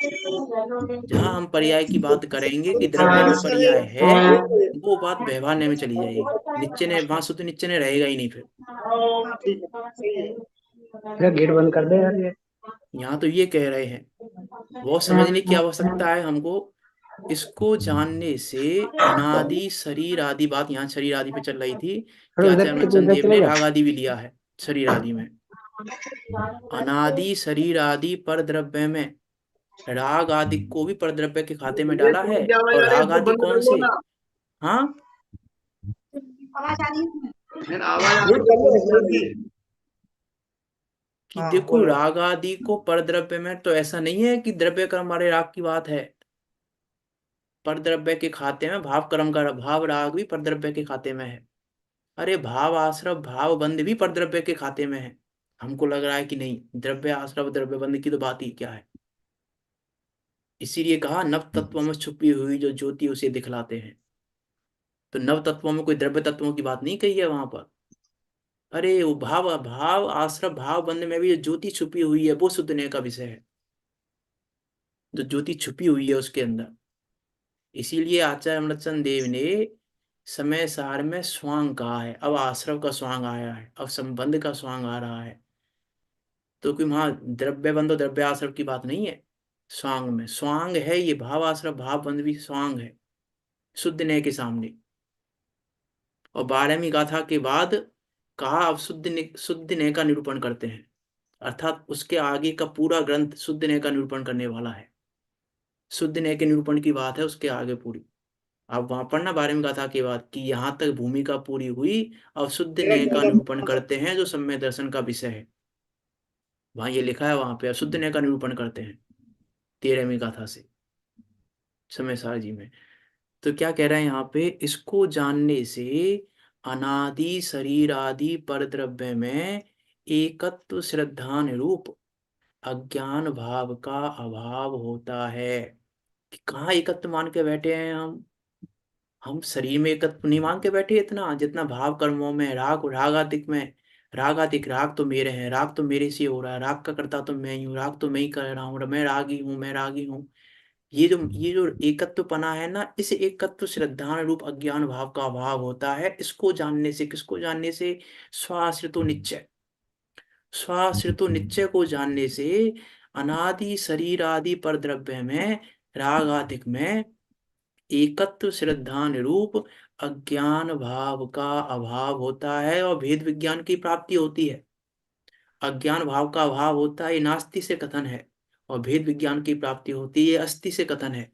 [SPEAKER 1] जहां हम पर्याय की बात करेंगे कि द्रव्य में पर्याय है, वो बात व्यवहार में चली जाएगी। निश्चय वहां शुद्ध निश्चय रहेगा ही नहीं फिर।
[SPEAKER 2] ठीक है, सही है।
[SPEAKER 3] है। गेट बंद कर दे यार ये।
[SPEAKER 1] यहाँ तो ये कह रहे हैं, वो समझने की आवश्यकता है हमको। इसको जानने से अनादि शरीर आदि, बात यहाँ शरीर आदि पे चल रही थी कि
[SPEAKER 3] अरे
[SPEAKER 1] आचार्य मनचंद
[SPEAKER 3] उधर
[SPEAKER 1] देव
[SPEAKER 3] चले
[SPEAKER 1] ने
[SPEAKER 3] जा।
[SPEAKER 1] राग आदि भी लिया है शरीर आदि में। अनादि शरीर आदि पर द्रव्य में राग आदि को भी परद्रव्य के खाते में
[SPEAKER 2] ये
[SPEAKER 1] डाला है।
[SPEAKER 2] टूट जाएगा
[SPEAKER 1] और
[SPEAKER 2] यार,
[SPEAKER 1] राग
[SPEAKER 2] इसको
[SPEAKER 1] आदि
[SPEAKER 2] बंद
[SPEAKER 1] कौन
[SPEAKER 2] कर लो
[SPEAKER 1] से?
[SPEAKER 2] ना।
[SPEAKER 1] हाँ,
[SPEAKER 2] फिर आवाज आ रही है।
[SPEAKER 1] कि
[SPEAKER 2] हाँ
[SPEAKER 1] देखो
[SPEAKER 2] बोलो।
[SPEAKER 1] राग आदि को परद्रव्य में, तो ऐसा नहीं है कि द्रव्य कर्म हमारे राग की बात है। परद्रव्य के खाते में भाव कर्म का भाव राग भी परद्रव्य के खाते में है। अरे भाव आश्रव भाव बंध भी परद्रव्य के खाते में है। हमको लग रहा है कि नहीं, द्रव्य आश्रव द्रव्य बंध की तो बात ही क्या है। इसीलिए कहा नव तत्वों में छुपी हुई जो ज्योति उसे दिखलाते हैं। तो नव तत्वों में कोई द्रव्य तत्वों की बात नहीं कही है वहां पर। अरे वो भाव भाव आश्रव भाव बंध में भी जो ज्योति छुपी हुई है वो सुधने का विषय है, जो ज्योति छुपी हुई है उसके अंदर। इसीलिए आचार्य अमृतचंद देव ने समय सार में स्वांग कहा है। अब आश्रव का स्वांग आया है, अब संबंध का स्वांग आ रहा है। तो कि वहां द्रव्य बंध और द्रव्य आश्रव की बात नहीं है। स्वांग में स्वांग है, ये भाव आश्रव भाव बंध भी स्वांग है शुद्ध नय के सामने। और 12वीं गाथा के बाद कहा अब शुद्ध नय का निरूपण करते हैं, अर्थात उसके आगे का पूरा ग्रंथ शुद्ध नय का निरूपण करने वाला है। शुद्ध नय के निरूपण की बात है उसके आगे पूरी। आप वहां पढ़ना 12वीं गाथा के बाद कि यहाँ तक भूमिका पूरी हुई, अब शुद्ध
[SPEAKER 2] मेरा
[SPEAKER 1] नय का
[SPEAKER 2] ज्यादा
[SPEAKER 1] निरूपण करते हैं जो सम्यक दर्शन का विषय है। वहां ये लिखा है, वहां पे अब शुद्ध नय का निरूपण करते हैं 13वीं गाथा से समय सार जी में। तो क्या कह रहे हैं यहाँ पे, इसको जानने से अनादि शरीर आदि पर द्रव्य में एकत्व श्रद्धान रूप अज्ञान भाव का अभाव होता है। कि कहाँ एकत्व मान के बैठे हैं हम शरीर में एकत्व नहीं मान के बैठे इतना जितना भाव कर्मों में, रागातिक में। रागातिक राग तो मेरे हैं, राग तो मेरे से हो रहा है, राग का करता तो मैं ही हूँ, राग तो मैं ही कर रहा हूँ, मैं रागी हूँ, मैं रागी हूँ। ये जो एकत्व पना है ना, इस एकत्व श्रद्धान रूप अज्ञान भाव का अभाव होता है। इसको जानने से, किसको जानने से? स्वाश्रितो निश्चय, स्वाश्रितो निश्चय को जानने से अनादि शरीर आदि पर द्रव्य में राग आदिक में एकत्व श्रद्धान रूप अज्ञान भाव का अभाव होता है और भेद विज्ञान की प्राप्ति होती है। अज्ञान भाव का अभाव होता है, ये नास्ति से कथन है। और भेद विज्ञान की प्राप्ति होती है, ये अस्ति से कथन है।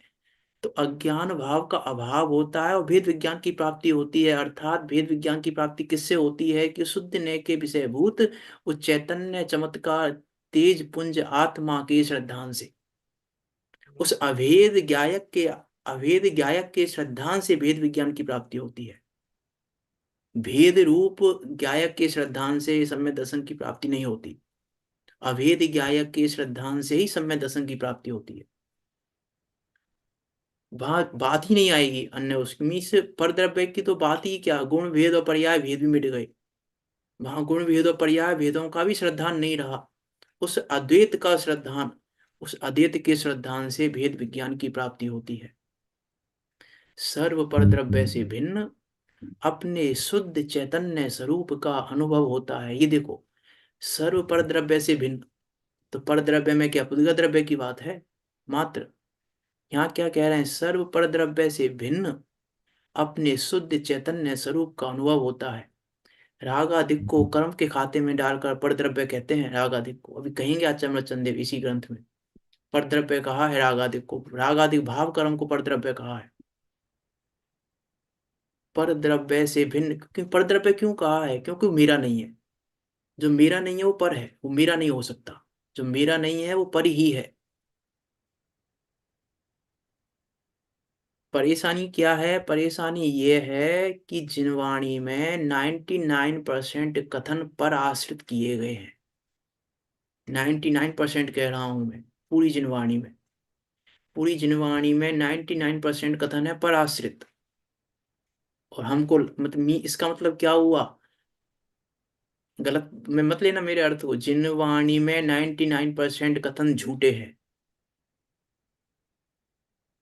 [SPEAKER 1] तो अज्ञान भाव का अभाव होता है और भेद विज्ञान की प्राप्ति होती है। अर्थात भेद विज्ञान की प्राप्ति किससे होती है? कि शुद्ध नय के विषयभूत उस चैतन्य चमत्कार तेज पुंज आत्मा के श्रद्धान से, उस अभेद ज्ञायक के श्रद्धान से भेद विज्ञान की प्राप्ति होती है। भेद रूप ज्ञायक के श्रद्धान से सम्यक दर्शन की प्राप्ति नहीं होती। अभेद ज्ञायक के श्रद्धान से ही सम्यक दर्शन की प्राप्ति होती है। बात ही नहीं आएगी अन्य उसमें से। पर द्रव्य की तो बात ही क्या, गुण भेद और पर्याय भेद भी मिट गए। वहां गुण भेद और पर्याय भेदों का भी श्रद्धान नहीं रहा। उस अद्वैत का श्रद्धान, उस अद्वैत के श्रद्धान से भेद विज्ञान की प्राप्ति होती है। सर्व पर द्रव्य से भिन्न अपने शुद्ध चैतन्य स्वरूप का अनुभव होता है। ये देखो, सर्व पर द्रव्य से भिन्न, तो पर द्रव्य में क्या पुद्गल द्रव्य की बात है मात्र? यहाँ क्या कह रहे हैं? सर्व पर द्रव्य से भिन्न अपने शुद्ध चैतन्य स्वरूप का अनुभव होता है। राग आदि को कर्म के खाते में डालकर परद्रव्य कहते हैं। राग आदि को अभी कहेंगे आचार्य चंदेव इसी ग्रंथ में परद्रव्य कहा है। राग आदि को, राग आदि भाव कर्म को परद्रव्य कहा है। परद्रव्य से भिन्न, क्योंकि परद्रव्य क्यों कहा है? क्योंकि वो मेरा नहीं है। जो मेरा नहीं है वो पर है, वो मेरा नहीं हो सकता। जो मेरा नहीं है वो पर ही है। परेशानी क्या है? परेशानी ये है कि जिनवाणी में 99% कथन पर आश्रित किए गए हैं। 99% कह रहा हूं मैं। पूरी जिनवाणी में, पूरी जिनवाणी में 99% कथन है पर आश्रित। और हमको मतलब इसका मतलब क्या हुआ? गलत में मत लेना मेरे अर्थ को। जिनवाणी में 99% कथन झूठे हैं।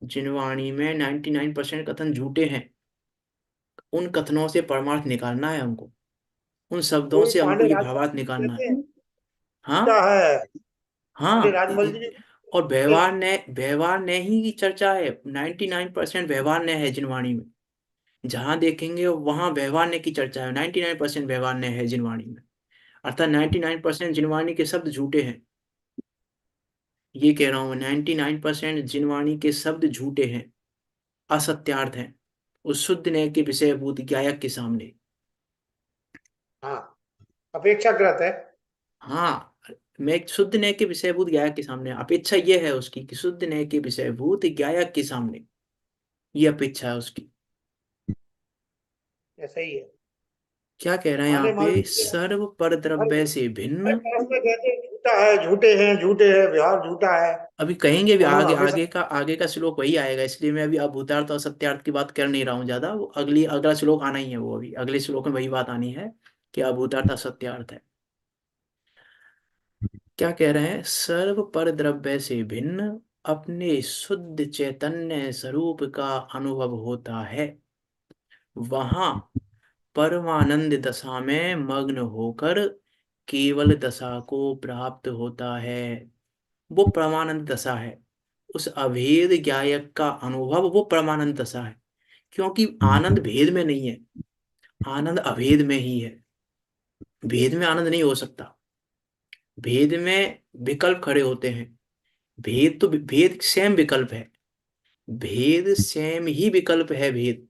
[SPEAKER 1] जिनवाणी में 99% कथन झूठे हैं। उन कथनों से परमार्थ निकालना है हमको। उन शब्दों
[SPEAKER 2] वही
[SPEAKER 1] से हमको
[SPEAKER 2] पांडे
[SPEAKER 1] ये
[SPEAKER 2] राजमल
[SPEAKER 1] भावार्थ
[SPEAKER 2] जी भी
[SPEAKER 1] निकालना है।
[SPEAKER 2] कहते हैं, झूठा
[SPEAKER 1] हाँ।
[SPEAKER 2] है। पांडे
[SPEAKER 1] हाँ
[SPEAKER 2] राजमल जी भी
[SPEAKER 1] और
[SPEAKER 2] कहते
[SPEAKER 1] व्यवहार ने ही चर्चा है। 99% व्यवहार ने है जिनवाणी में। जहां देखेंगे वहां व्यवहार ने की चर्चा है। 99% व्यवहार ने है जिनवाणी में। अर्थात 99% जिनवाणी के शब्द झूठे हैं। ये कह रहा हूं, 99% जिनवाणी के शब्द झूठे हैं, असत्यार्थ हैं, उस शुद्ध न्याय के विषयभूत गायक के सामने।
[SPEAKER 2] हाँ, अपेक्षाकृत है।
[SPEAKER 1] हाँ, मैं एक शुद्ध न्याय के विषयभूत गायक के सामने अपेक्षा यह है उसकी कि शुद्ध न्याय के विषयभूत गायक के सामने ये अपेक्षा है उसकी।
[SPEAKER 2] ऐसा ही है।
[SPEAKER 1] क्या कह रहे हैं यहाँ
[SPEAKER 2] पांडे
[SPEAKER 1] पे?
[SPEAKER 2] मालूम है,
[SPEAKER 1] सर्व पर
[SPEAKER 2] हर
[SPEAKER 1] द्रव्य से
[SPEAKER 2] हर
[SPEAKER 1] भिन्न।
[SPEAKER 2] तरफ में कहते हैं झूठा है, झूठे हैं, झूठे हैं, व्यवहार झूठा है।
[SPEAKER 1] अभी कहेंगे भी
[SPEAKER 2] उन्होंने
[SPEAKER 1] आगे,
[SPEAKER 2] हमेशा
[SPEAKER 1] आगे का श्लोक वही आएगा, इसलिए मैं अभी अभूतार्थ और सत्यार्थ की बात कर नहीं रहा हूँ ज्यादा। वो अगला श्लोक आना ही है। वो अभी अगले श्लोक में वही बात आनी है कि अभूतार्थ और सत्यार्थ है। क्या कह रहे हैं? सर्व पर द्रव्य से भिन्न अपने शुद्ध चैतन्य स्वरूप का अनुभव होता है। वहां परमानंद दशा में मग्न होकर केवल दशा को प्राप्त होता है। वो परमानंद दशा है। उस अभेद ज्ञायक का अनुभव वो परमानंद दशा है। क्योंकि आनंद भेद में नहीं है, आनंद अभेद में ही है। भेद में आनंद नहीं हो सकता। भेद में विकल्प खड़े होते हैं। भेद सेम विकल्प है। भेद सेम ही विकल्प है। भेद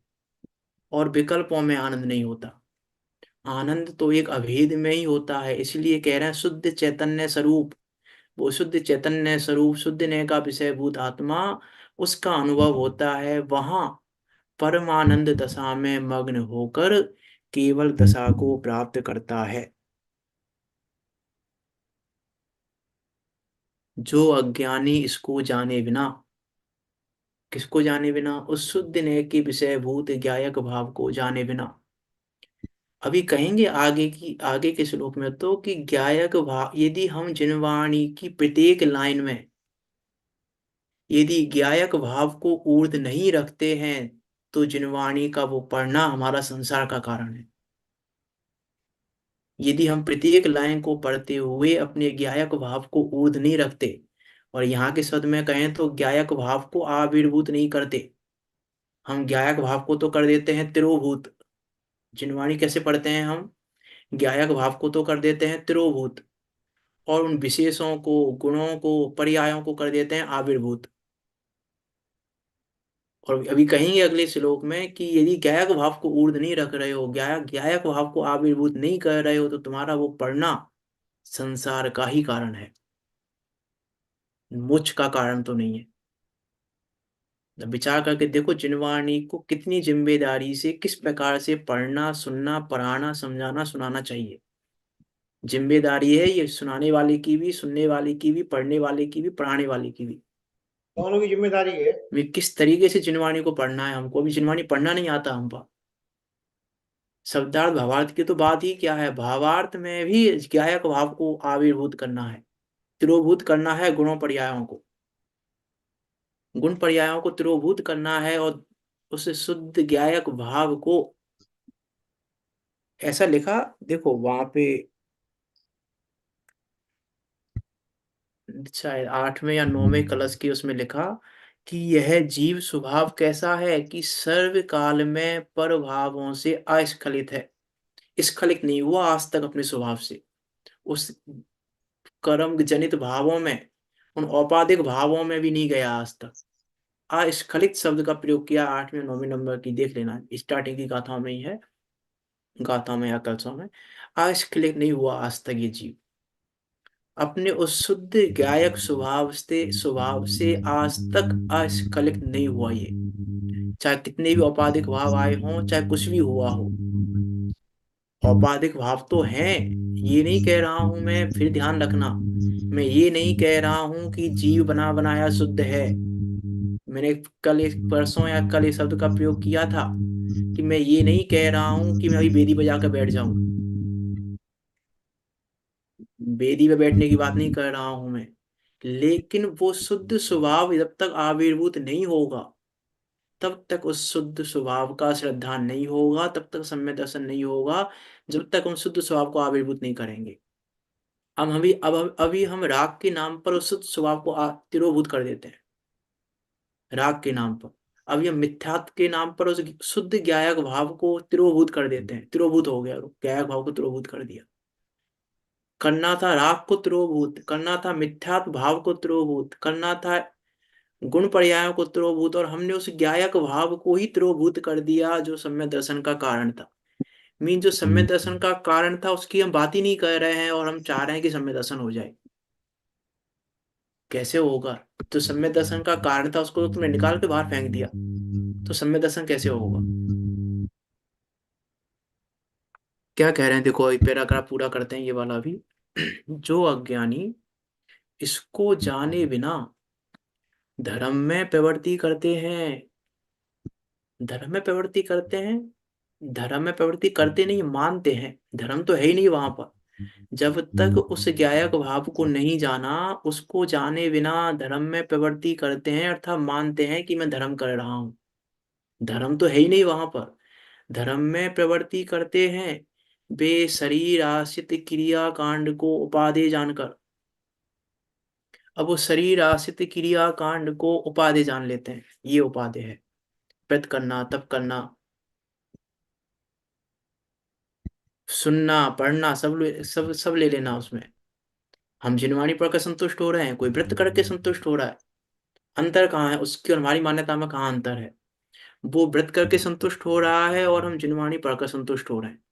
[SPEAKER 1] और विकल्पों में आनंद नहीं होता। आनंद तो एक अभेद में ही होता है। इसलिए कह रहे हैं शुद्ध चैतन्य स्वरूप। वो शुद्ध चैतन्य स्वरूप, शुद्ध ने का विषयभूत आत्मा, उसका अनुभव होता है वहां परमानंद दशा में मग्न होकर केवल दशा को प्राप्त करता है। जो अज्ञानी इसको जाने बिना, किसको जाने बिना? उस शुद्ध ने के विषयभूत ज्ञायक भाव को जाने बिना। अभी कहेंगे आगे के श्लोक में तो कि ज्ञायक भाव, यदि हम जिनवाणी की प्रत्येक लाइन में यदि ज्ञायक भाव को ऊर्ध्व नहीं रखते हैं तो जिनवाणी का वो पढ़ना हमारा संसार का कारण है। यदि हम प्रत्येक लाइन को पढ़ते हुए अपने ज्ञायक भाव को ऊर्ध्व नहीं रखते, और यहाँ के शब्द में कहें तो ज्ञायक भाव को आविर्भूत नहीं करते, हम ज्ञायक भाव को तो कर देते हैं तिरोभूत। जिनवाणी कैसे पढ़ते हैं हम? ज्ञायक भाव को तो कर देते हैं तिरोभूत, और उन विशेषों को, गुणों को, पर्यायों को कर देते हैं आविर्भूत। और अभी कहेंगे अगले श्लोक में कि यदि ज्ञायक भाव को ऊर्ध्व नहीं रख रहे हो, ज्ञायक भाव को आविर्भूत नहीं कर रहे हो, तो तुम्हारा वो पढ़ना संसार का ही कारण है, मोक्ष का कारण तो नहीं है। अब विचार करके देखो जिनवाणी को कितनी जिम्मेदारी से, किस प्रकार से पढ़ना, सुनना, पढ़ाना, समझाना, सुनाना चाहिए। जिम्मेदारी है ये सुनाने वाले की भी, सुनने वाले की भी, पढ़ने वाले की भी, पढ़ाने वाले की भी।
[SPEAKER 2] दोनों की जिम्मेदारी है।
[SPEAKER 1] वे किस तरीके से जिनवाणी को पढ़ना है। हमको अभी जिनवाणी पढ़ना नहीं आता हमको। शब्दार्थ भावार्थ की तो बात ही क्या है, भावार्थ में भी ज्ञायक भाव को आविर्भूत करना है, तिरोभूत करना है गुणों पर्यायों को, गुण पर्यायों को तिरोभूत करना है, और उस शुद्ध ज्ञायक भाव को ऐसा लिखा, देखो वहां पे शायद 8वें या 9वें कलश की उसमें लिखा कि यह जीव स्वभाव कैसा है कि सर्वकाल में परभावों से अस्खलित है, स्खलित नहीं हुआ आज तक अपने स्वभाव से, उस कर्म जनित भावों में, उन औपाधिक भावों में भी नहीं गया आज तक। अस्खलित शब्द का प्रयोग किया 8वें 9वें नंबर की, देख लेना, स्टार्टिंग की गाथाओं में ही है, गाथा में या कलसों में। अस्खलित नहीं हुआ आज तक ये जीव, अपने उस शुद्ध गायक स्वभाव से आज तक अस्खलित नहीं हुआ ये, चाहे कितने भी औपाधिक भाव आए हों, चाहे कुछ भी हुआ हो। औपाधिक भाव तो हैं, ये नहीं कह रहा हूं मैं, फिर ध्यान रखना, मैं ये नहीं कह रहा हूं कि जीव बना बनाया शुद्ध है। मैंने कल परसों या कल इस शब्द का प्रयोग किया था कि मैं ये नहीं कह रहा हूं कि मैं अभी बेदी बजा कर बैठ जाऊं, बेदी पे बैठने की बात नहीं कर रहा हूं मैं, लेकिन वो शुद्ध स्वभाव जब तक आविर्भूत नहीं होगा, तब तक उस शुद्ध स्वभाव का श्रद्धा नहीं होगा, तब तक सम्यक दर्शन नहीं होगा, जब तक हम शुद्ध स्वभाव को आविर्भूत नहीं करेंगे। अभी हम राग के नाम पर उस शुद्ध स्वभाव को तिरोभूत कर देते हैं, राग के नाम पर। अब हम मिथ्यात्व के नाम पर उस शुद्ध ज्ञायक भाव को तिरोभूत कर देते हैं, तिरोभूत हो गया, ज्ञायक भाव को तिरोभूत कर दिया। करना था राग को तिरोभूत, करना था मिथ्यात्व भाव को तिरोभूत, करना था गुण पर्यायों को तिरोभूत, और हमने उस ज्ञायक भाव को ही तिरोभूत कर दिया जो सम्यक दर्शन का कारण था। मीन जो सम्यक दर्शन का कारण था उसकी हम बात ही नहीं कर रहे हैं, और हम चाह रहे हैं कि सम्यक दर्शन हो जाए। कैसे होगा? तो सम्यक दर्शन का कारण था उसको तो तुमने निकाल के बाहर फेंक दिया, तो सम्यक दर्शन कैसे होगा? क्या कह रहे हैं देखो, एक पैराग्राफ पूरा करते हैं ये वाला भी। जो अज्ञानी इसको जाने बिना धर्म में प्रवृत्ति करते हैं, धर्म में प्रवृत्ति करते हैं, धर्म में प्रवृत्ति करते नहीं, मानते हैं, धर्म तो है ही नहीं वहां पर। जब तक उस ज्ञायक भाव को नहीं जाना, उसको जाने बिना धर्म में प्रवृत्ति करते हैं, अर्थात मानते हैं कि मैं धर्म कर रहा हूं, धर्म तो है ही नहीं वहां पर। धर्म में प्रवृत्ति करते हैं वे शरीर आश्रित क्रिया कांड को उपादेय जानकर। अब वो शरीर आश्रित क्रिया कांड को उपादेय जान लेते हैं, ये उपादेय है, व्रत करना, तप करना, सुनना, पढ़ना, सब ले लेना उसमें। हम जिनवाणी पढ़कर संतुष्ट हो रहे हैं, कोई व्रत करके संतुष्ट हो रहा है। अंतर कहाँ है उसकी और हमारी मान्यता में, कहाँ अंतर है? वो व्रत करके संतुष्ट हो रहा है और हम जिनवाणी पढ़कर संतुष्ट हो रहे हैं,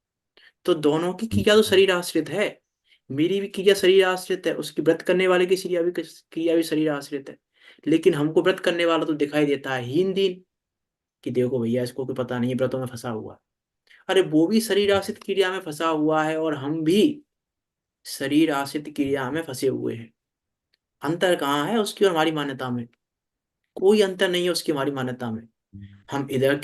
[SPEAKER 1] तो दोनों की क्रिया तो शरीर आश्रित है। मेरी भी क्रिया शरीर आश्रित है, उसकी व्रत करने वाले की क्रिया भी शरीर आश्रित है। लेकिन हमको व्रत करने वाला तो दिखाई देता है हीन दीन, कि देखो भैया इसको कोई पता नहीं, व्रतों में फंसा हुआ है। अरे वो भी शरीर आश्रित क्रिया में फंसा हुआ है, और हम भी शरीर आश्रित क्रिया में फंसे हुए हैं। अंतर कहाँ है उसकी और हमारी मान्यता में? कोई अंतर नहीं है उसकी हमारी मान्यता में। हम इधर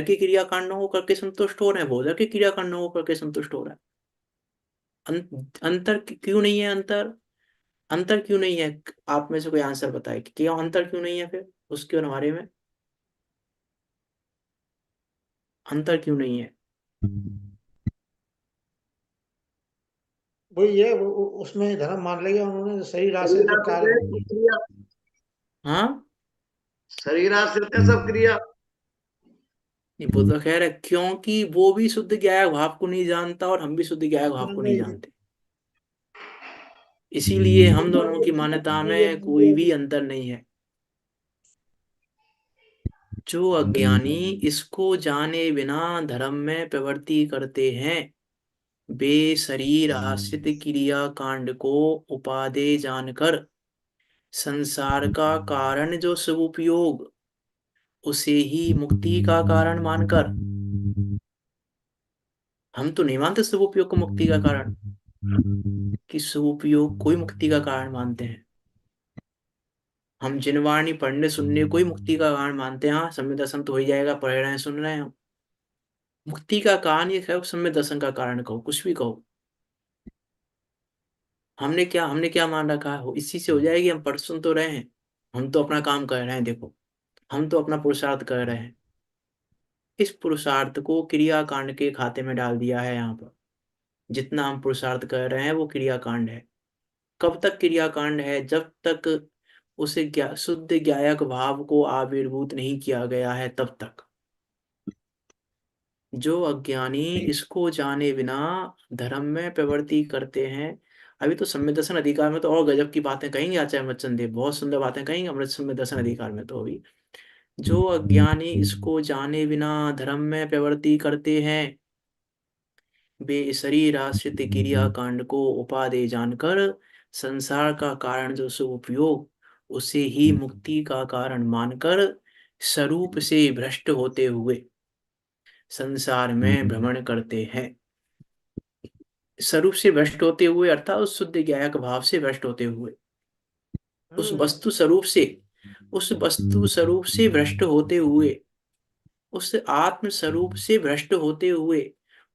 [SPEAKER 1] की क्रियाकांडों को करके संतुष्ट हो रहे हैं, वो उधर के क्रियाकांडों को करके संतुष्ट हो रहा है। अंतर क्यों नहीं है? अंतर अंतर क्यों नहीं है? आप में से कोई आंसर बताए कि क्यों अंतर क्यों नहीं है फिर उसके और हमारे में? अंतर क्यों नहीं है?
[SPEAKER 2] वही है, उसमें धर्म मान लिया उन्होंने, शरीर आश्रित जो कार्य।
[SPEAKER 1] हाँ,
[SPEAKER 5] शरीर आश्रित है सब क्रिया।
[SPEAKER 1] नहीं वो तो खैर है, क्योंकि वो भी शुद्ध ज्ञायक भाव को नहीं जानता और हम भी शुद्ध ज्ञायक भाव को नहीं जानते, इसीलिए हम दोनों की मान्यता में कोई भी अंतर नहीं है। जो अज्ञानी इसको जाने बिना धर्म में प्रवृत्ति करते हैं, वे शरीर आश्रित क्रिया कांड को उपादेय जानकर संसार का कारण जो सदुपयोग, उसे ही मुक्ति का कारण मानकर, हम तो नहीं मानते सदुपयोग को मुक्ति का कारण, कि सदुपयोग कोई मुक्ति का कारण मानते हैं। हम जिनवाणी पढ़ने सुनने को ही मुक्ति का कारण मानते हैं। हाँ, सम्यक दर्शन तो हो ही जाएगा, पढ़ रहे हैं, सुन रहे हैं हम। मुक्ति का कारण ये है, सम्यक दर्शन का कारण कहो, कुछ भी कहो। हमने क्या मान रखा है, इसी से हो जाएगी। हम पढ़ सुन तो रहे हैं, हम तो अपना काम कर रहे हैं, देखो हम तो अपना पुरुषार्थ कर रहे हैं। इस पुरुषार्थ को क्रियाकांड के खाते में डाल दिया है यहाँ पर। जितना हम पुरुषार्थ कर रहे हैं वो क्रियाकांड है। कब तक क्रियाकांड है? जब तक उसे शुद्ध ज्ञायक भाव को आविर्भूत नहीं किया गया है तब तक। जो अज्ञानी इसको जाने बिना धर्म में प्रवृत्ति करते हैं। अभी तो सम्यक दर्शन अधिकार में तो और गजब की बातें कहेंगे आचार्य मच्छन देव, बहुत सुंदर बातें कहेंगे अमृत सम्यक दर्शन अधिकार में तो अभी। जो अज्ञानी इसको जाने बिना धर्म में प्रवृत्ति करते हैं, वे शरीर आश्रित क्रिया कांड को उपादेय जानकर संसार का कारण जो शुभ उपयोग, उसे ही मुक्ति का कारण मानकर स्वरूप से भ्रष्ट होते हुए संसार में भ्रमण करते हैं। स्वरूप से भ्रष्ट होते हुए अर्थात उस शुद्ध ज्ञायक भाव से भ्रष्ट होते हुए, उस वस्तु स्वरूप से भ्रष्ट होते हुए, उस आत्म स्वरूप से भ्रष्ट होते हुए,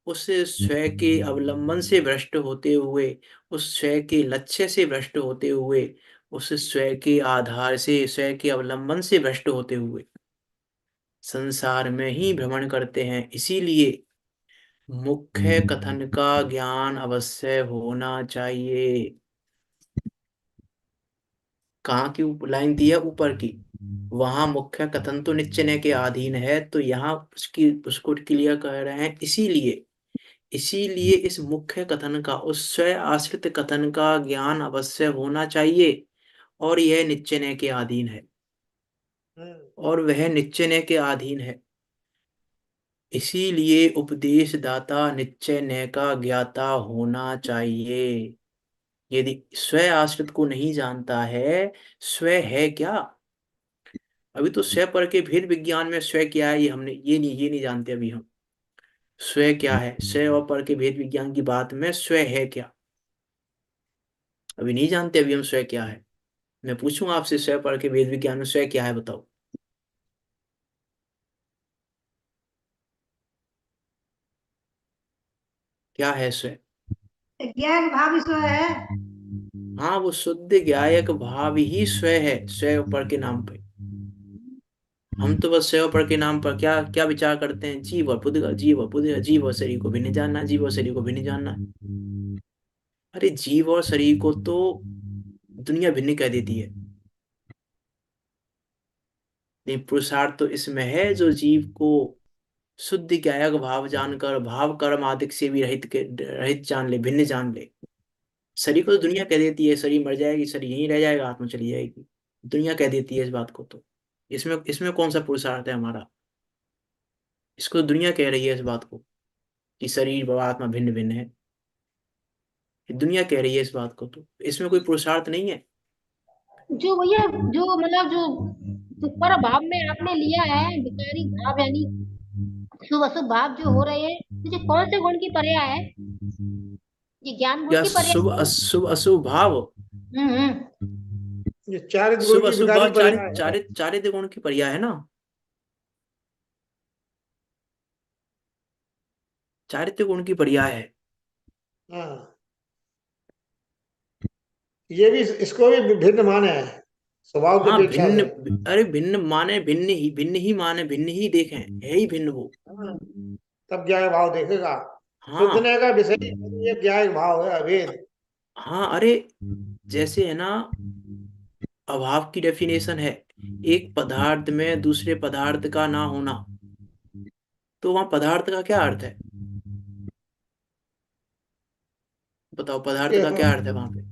[SPEAKER 1] उस स्वयं के अवलंबन से भ्रष्ट होते हुए, उस स्वयं के लक्ष्य से भ्रष्ट होते हुए, उस स्वयं के आधार से, स्वयं के अवलंबन से भ्रष्ट होते हुए संसार में ही भ्रमण करते हैं। इसीलिए मुख्य कथन का ज्ञान अवश्य होना चाहिए। कहाँ की लाइन दी है? ऊपर की। वहां मुख्य कथन तो निश्चय के अधीन है, तो यहाँ उसको क्लियर कर रहे हैं। इसीलिए इस मुख्य कथन का, उस स्वयं आश्रित कथन का ज्ञान अवश्य होना चाहिए, और यह निश्चय के अधीन है, और वह निश्चय के अधीन है। इसीलिए उपदेश दाता निश्चय का ज्ञाता होना चाहिए। यदि स्वयं आश्रित को नहीं जानता है, स्वयं है क्या? अभी तो स्वयं पर के भेद विज्ञान में स्वयं क्या है ये नहीं जानते अभी हम। स्वयं क्या है, स्वयं और पर के भेद विज्ञान की बात में स्वयं है क्या, अभी नहीं जानते अभी हम स्वयं क्या है। मैं पूछूंगा आपसे, स्वयं पर के भेद विज्ञान में स्वयं क्या है, बताओ क्या है स्वयं?
[SPEAKER 4] ज्ञान भाव ईश्वर है।
[SPEAKER 1] हाँ, वो शुद्ध ज्ञायक भाव ही स्वयं है, स्वयं पर के नाम पे। हम तो बस स्वयं पर के नाम पर क्या क्या विचार करते हैं? जीव और बुद्ध, जीव और बुद्ध, जीव और शरीर को भी नहीं जानना, जीव और शरीर को भी नहीं जानना। अरे जीव और शरीर को तो दुनिया भिन्न कह देती है, लेकिन पुरुषार्थ तो इसमें है जो जीव को शुद्ध ज्ञायक भाव जानकर भाव कर्म आदि से भी रहित जान ले, भिन्न जान ले। शरीर को तो दुनिया कह देती है शरीर मर जाएगी, शरीर यहीं रह जाएगा, आत्मा चली जाएगी, दुनिया कह देती है इस बात को। तो इसमें इसमें कौन सा पुरुषार्थ है हमारा? इसको दुनिया कह रही है इस बात को कि शरीर व आत्मा भिन्न भिन्न है, दुनिया कह रही है इस बात को, तो इसमें कोई पुरुषार्थ नहीं है।
[SPEAKER 4] जो भैया जो मतलब जो पर भाव में आपने लिया है विकारी भाव यानी शुभ अशुभ भाव जो हो रहे हैं, तो जो कौन से गुण की पर्याय है? ये ज्ञान गुण
[SPEAKER 1] क्या
[SPEAKER 4] की
[SPEAKER 1] शुभ
[SPEAKER 4] पर्याय है?
[SPEAKER 1] अशुभ अशुभ भाव?
[SPEAKER 2] ये चारित्र गुण
[SPEAKER 1] शुभ
[SPEAKER 2] की
[SPEAKER 1] अशुभ
[SPEAKER 2] विकारी
[SPEAKER 1] भाव
[SPEAKER 2] पर्याय है।
[SPEAKER 1] चारित्र गुण की पर्याय है ना, चारित्र गुण की पर्याय है।
[SPEAKER 2] हाँ, ये भी इसको भी भिन्न माने है स्वभाव की
[SPEAKER 1] हाँ
[SPEAKER 2] अपेक्षा
[SPEAKER 1] भिन्न,
[SPEAKER 2] से।
[SPEAKER 1] अरे भिन्न माने, भिन्न ही माने, भिन्न ही देखें, है ही भिन्न वो।
[SPEAKER 2] हाँ, तब ज्ञाय भाव देखेगा।
[SPEAKER 1] हाँ
[SPEAKER 2] शुद्धने का विषय ये ज्ञाय भाव है, अभेद।
[SPEAKER 1] हाँ, अरे जैसे है ना, अभाव की डेफिनेशन है एक पदार्थ में दूसरे पदार्थ का ना होना, तो वहां पदार्थ का क्या अर्थ है? बताओ पदार्थ
[SPEAKER 2] ये
[SPEAKER 1] का क्या अर्थ है वहां पे?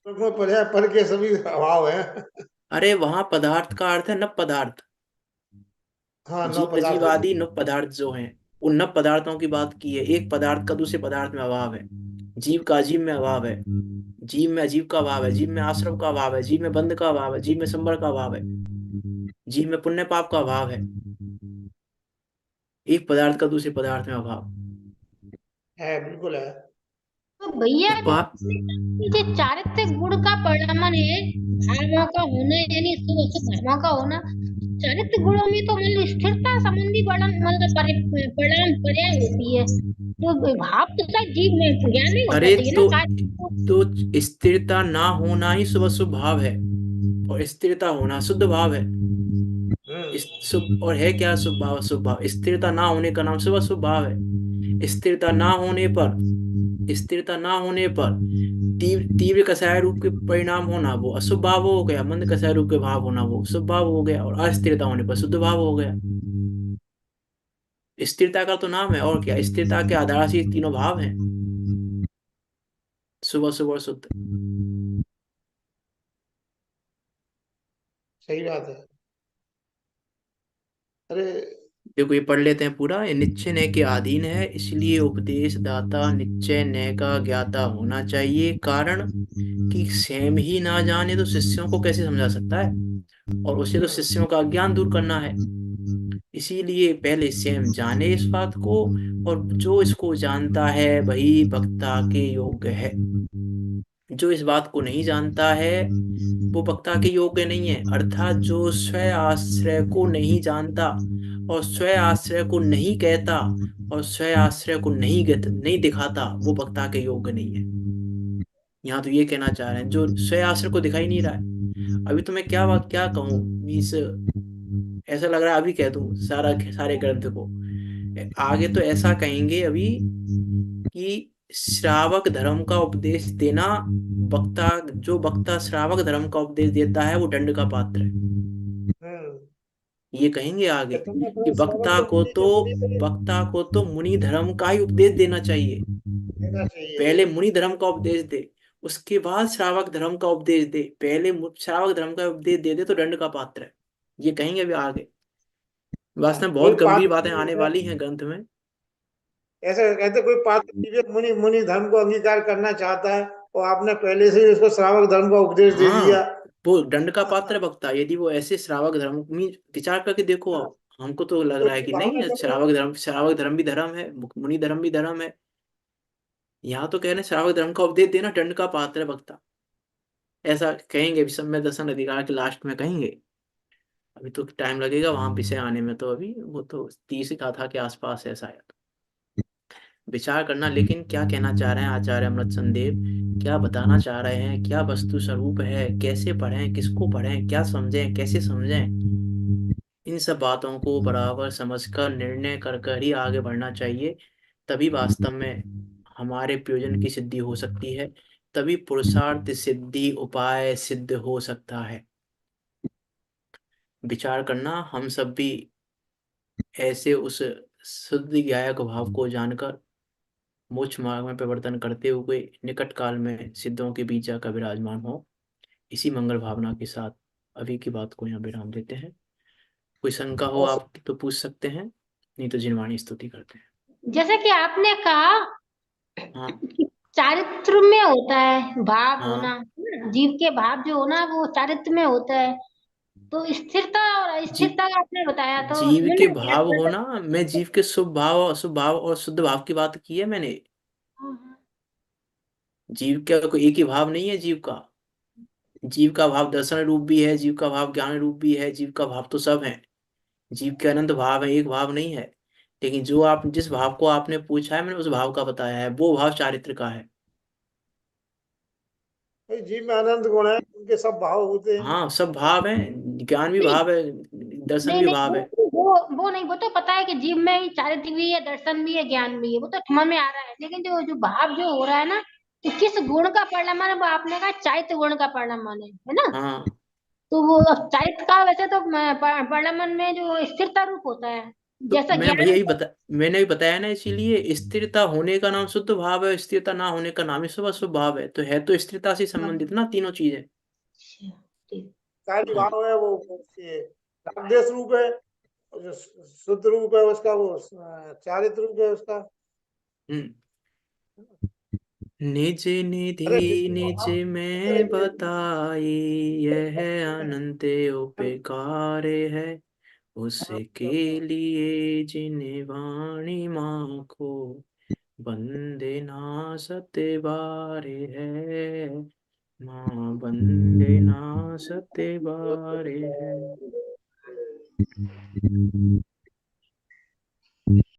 [SPEAKER 2] पर्याय पर के सभी अभाव है।
[SPEAKER 1] अरे वहां पदार्थ का अर्थ है न पदार्थ,
[SPEAKER 2] हाँ, नौ
[SPEAKER 1] जीव
[SPEAKER 2] पदार्थ होते
[SPEAKER 1] जीवादि नव पदार्थ जो हैं, उन नव पदार्थों की बात की है। एक पदार्थ का दूसरे पदार्थ में अभाव है, जीव का अजीव में अभाव है, जीव में अजीव का अभाव है, जीव में आश्रम का अभाव है, जीव में बंध का अभाव है, जीव में संबर का अभाव है, जीव में पुण्य पाप का अभाव है। एक पदार्थ का दूसरे पदार्थ में अभाव
[SPEAKER 2] है, बिल्कुल है।
[SPEAKER 4] तो भैया
[SPEAKER 1] तो बात।
[SPEAKER 4] ये चारित्रिक गुण का परिणाम है भावों का होना यानी शुभ अशुभ भावों का होना। चारित्रिक गुणों में तो मतलब स्थिरता संबंधी वर्णन मतलब परिणाम पर्याय होती है, तो भाव तो शायद जीव में ज्ञान नहीं होता
[SPEAKER 1] अरे
[SPEAKER 4] चाहिए ना
[SPEAKER 1] तो
[SPEAKER 4] कार्य।
[SPEAKER 1] स्थिरता ना होना ही शुभ शुभ भाव है, और स्थिरता होना शुद्ध भाव है। शुभ और है क्या? शुभ भाव शुभ भाव, स्थिरता ना होने का नाम शुभ शुभ भाव है। स्थिरता ना होने पर स्थिरता ना होने पर तीव्र तीव्र कसाय रूप के परिणाम होना वो अशुभ भाव हो गया, मंद कसाय रूप के भाव होना वो शुभ भाव हो गया, और अस्थिरता होने पर शुद्ध भाव हो गया। स्थिरता का तो नाम है, और क्या, स्थिरता के आधार से ये तीनों भाव हैं, शुभ अशुभ और शुद्ध।
[SPEAKER 2] सही बात है। अरे
[SPEAKER 1] देखो ये पढ़ लेते हैं पूरा। ये निश्चय नय के अधीन है, इसलिए उपदेश दाता निश्चय नय का ज्ञाता होना चाहिए। कारण कि स्वयं ही ना जाने तो शिष्यों को कैसे समझा सकता है, और उसे तो शिष्यों का ज्ञान दूर करना है। इसीलिए पहले स्वयं जाने इस बात को, और जो इसको जानता है वही वक्ता के योग्य है। जो इस बात को नहीं जानता है वो वक्ता के योग्य नहीं है। अर्थात जो स्वयं आश्रय को नहीं जानता और स्वयं आश्रय को नहीं कहता और स्वयं आश्रय को नहीं दिखाता वो वक्ता के योग्य नहीं है। यहाँ तो ये कहना चाह रहे हैं जो स्वयं आश्रय को दिखाई नहीं रहा है। अभी तो मैं क्या बात क्या कहूँ इस, ऐसा लग रहा है अभी कह दूं सारे ग्रंथ को। आगे तो ऐसा कहेंगे अभी कि श्रावक धर्म का उपदेश देना, वक्ता जो वक्ता श्रावक धर्म का उपदेश देता है वो दंड का पात्र है।
[SPEAKER 2] हम्म,
[SPEAKER 1] ये कहेंगे आगे
[SPEAKER 2] इतना
[SPEAKER 1] कि
[SPEAKER 2] तो श्रवण तो मुनि
[SPEAKER 1] वक्ता को तो मुनि धर्म का ही उपदेश देना चाहिए।
[SPEAKER 2] देना चाहिए।
[SPEAKER 1] पहले मुनि धर्म का उपदेश दे, उसके बाद श्रावक धर्म का उपदेश दे। पहले श्रावक धर्म का उपदेश दे तो दंड का पात्र है। ये कहेंगे अभी आगे। वास्तव में
[SPEAKER 2] कोई
[SPEAKER 1] बहुत गंभीर बातें आने
[SPEAKER 2] पात्र,
[SPEAKER 1] वाली हैं ग्रंथ में।
[SPEAKER 2] ऐसे कहते कोई पात्र विवेक मुनि मुनि धर्म को अंगीकार करना चाहता है और आपने पहले से ही उसको श्रावक धर्म का उपदेश दे
[SPEAKER 1] हाँ,
[SPEAKER 2] दिया।
[SPEAKER 1] वो दंड का पात्र
[SPEAKER 2] हाँ,
[SPEAKER 1] है वक्ता, यदि वो ऐसे श्रावक धर्म विचार करके देखो
[SPEAKER 2] हाँ,
[SPEAKER 1] आप। हमको तो लग
[SPEAKER 2] तो
[SPEAKER 1] रहा है
[SPEAKER 2] उसकी
[SPEAKER 1] कि
[SPEAKER 2] भावना
[SPEAKER 1] नहीं,
[SPEAKER 2] कब है?
[SPEAKER 1] श्रावक धर्म भी धर्म है, मुनि धर्म भी धर्म है। यहाँ तो कह रहे हैं श्रावक धर्म का उपदेश देना दंड का पात्र है वक्ता। ऐसा कहेंगे विषम दर्शन अधिकार के लास्ट में कहेंगे। अभी तो टाइम लगेगा वहां विषय आने में, तो अभी वो तो 30 गाथा के आसपास है शायद। विचार करना लेकिन क्या कहना चाह रहे हैं आचार्य अमृत संदेव, क्या बताना चाह रहे हैं, क्या वस्तु स्वरूप है, कैसे पढ़ें, किसको पढ़ें, क्या समझें, कैसे समझें। इन सब बातों को बराबर समझकर निर्णय कर कर ही आगे बढ़ना चाहिए। तभी वास्तव में हमारे प्रयोजन की सिद्धि हो सकती है। तभी पुरुषार्थ सिद्धि उपाय सिद्ध हो सकता है। विचार करना, हम सब भी ऐसे उस शुद्ध गायक भाव को जानकर मोक्ष मार्ग में प्रवर्तन करते हुए निकट काल में सिद्धों के बीच जाकर विराजमान हो। इसी मंगल भावना के साथ अभी की बात को यहाँ विराम देते हैं। कोई शंका हो
[SPEAKER 2] और
[SPEAKER 1] आप तो पूछ सकते हैं, नहीं तो जिनवाणी स्तुति करते हैं।
[SPEAKER 4] जैसे कि आपने कहा
[SPEAKER 1] हाँ
[SPEAKER 4] कि चारित्र में होता है भाव
[SPEAKER 1] हाँ।
[SPEAKER 4] होना, जीव के भाव जो होना वो चारित्र में होता है। तो स्थिरता और
[SPEAKER 1] जी,
[SPEAKER 4] अस्थिरता का आपने बताया, तो
[SPEAKER 1] जीव
[SPEAKER 4] उसमें
[SPEAKER 1] के
[SPEAKER 4] ना
[SPEAKER 1] भाव
[SPEAKER 4] ज्ञाता
[SPEAKER 1] होना, मैं जीव के शुभ भाव अशुभ भाव और शुद्ध भाव की बात की है मैंने। जीव का कोई एक ही भाव नहीं है जीव का। जीव का भाव दर्शन रूप भी है, जीव का भाव ज्ञान रूप भी है, जीव का भाव तो सब है। जीव के अनंत भाव है, एक भाव नहीं है। लेकिन जो आप जिस भाव को आपने पूछा है मैंने उस भाव का बताया है, वो भाव चारित्र का है।
[SPEAKER 2] जीव में अनंत गुण है, उनके सब भाव होते हैं।
[SPEAKER 1] हाँ सब भाव है, ज्ञान भी
[SPEAKER 4] नहीं
[SPEAKER 1] भाव है, दर्शन
[SPEAKER 4] नहीं
[SPEAKER 1] भी
[SPEAKER 4] नहीं,
[SPEAKER 1] भाव है।
[SPEAKER 4] वो नहीं, वो तो पता है कि जीव में ही चारित्र्य भी है, दर्शन भी है, ज्ञान भी है, वो तो समझ में आ रहा है। लेकिन जो भाव जो हो रहा है ना, कि किस गुण का परिणाम है, वो आपने कहा चारित्र गुण का परिणाम है ना।
[SPEAKER 1] हाँ
[SPEAKER 4] तो वो अब चारित्र का वैसे तो परिणाम में जो स्थिरता रूप होता है,
[SPEAKER 1] तो
[SPEAKER 4] जैसा
[SPEAKER 1] मैं भैया
[SPEAKER 4] ज्ञान।
[SPEAKER 1] मैंने भी बताया ना, इसीलिए स्थिरता होने का नाम शुद्ध भाव है, स्थिरता ना होने का नाम ही शुभ अशुभ भाव है। तो है तो स्थिरता से संबंधित ना तीनों चीजें।
[SPEAKER 2] कार्य
[SPEAKER 1] हाँ।
[SPEAKER 2] भाव है वो ये रागद्वेष रूप है, और जो शुद्ध रूप है उसका वो चारित्र रूप है उसका।
[SPEAKER 1] हम्म। निज निधि
[SPEAKER 2] अरे
[SPEAKER 1] निज में बताई, यह अनंत उपकार है। उसके लिए जिन वाणी माँ को वंदे ना सत्य बारे है, माँ वंदे ना सत्य बारे है।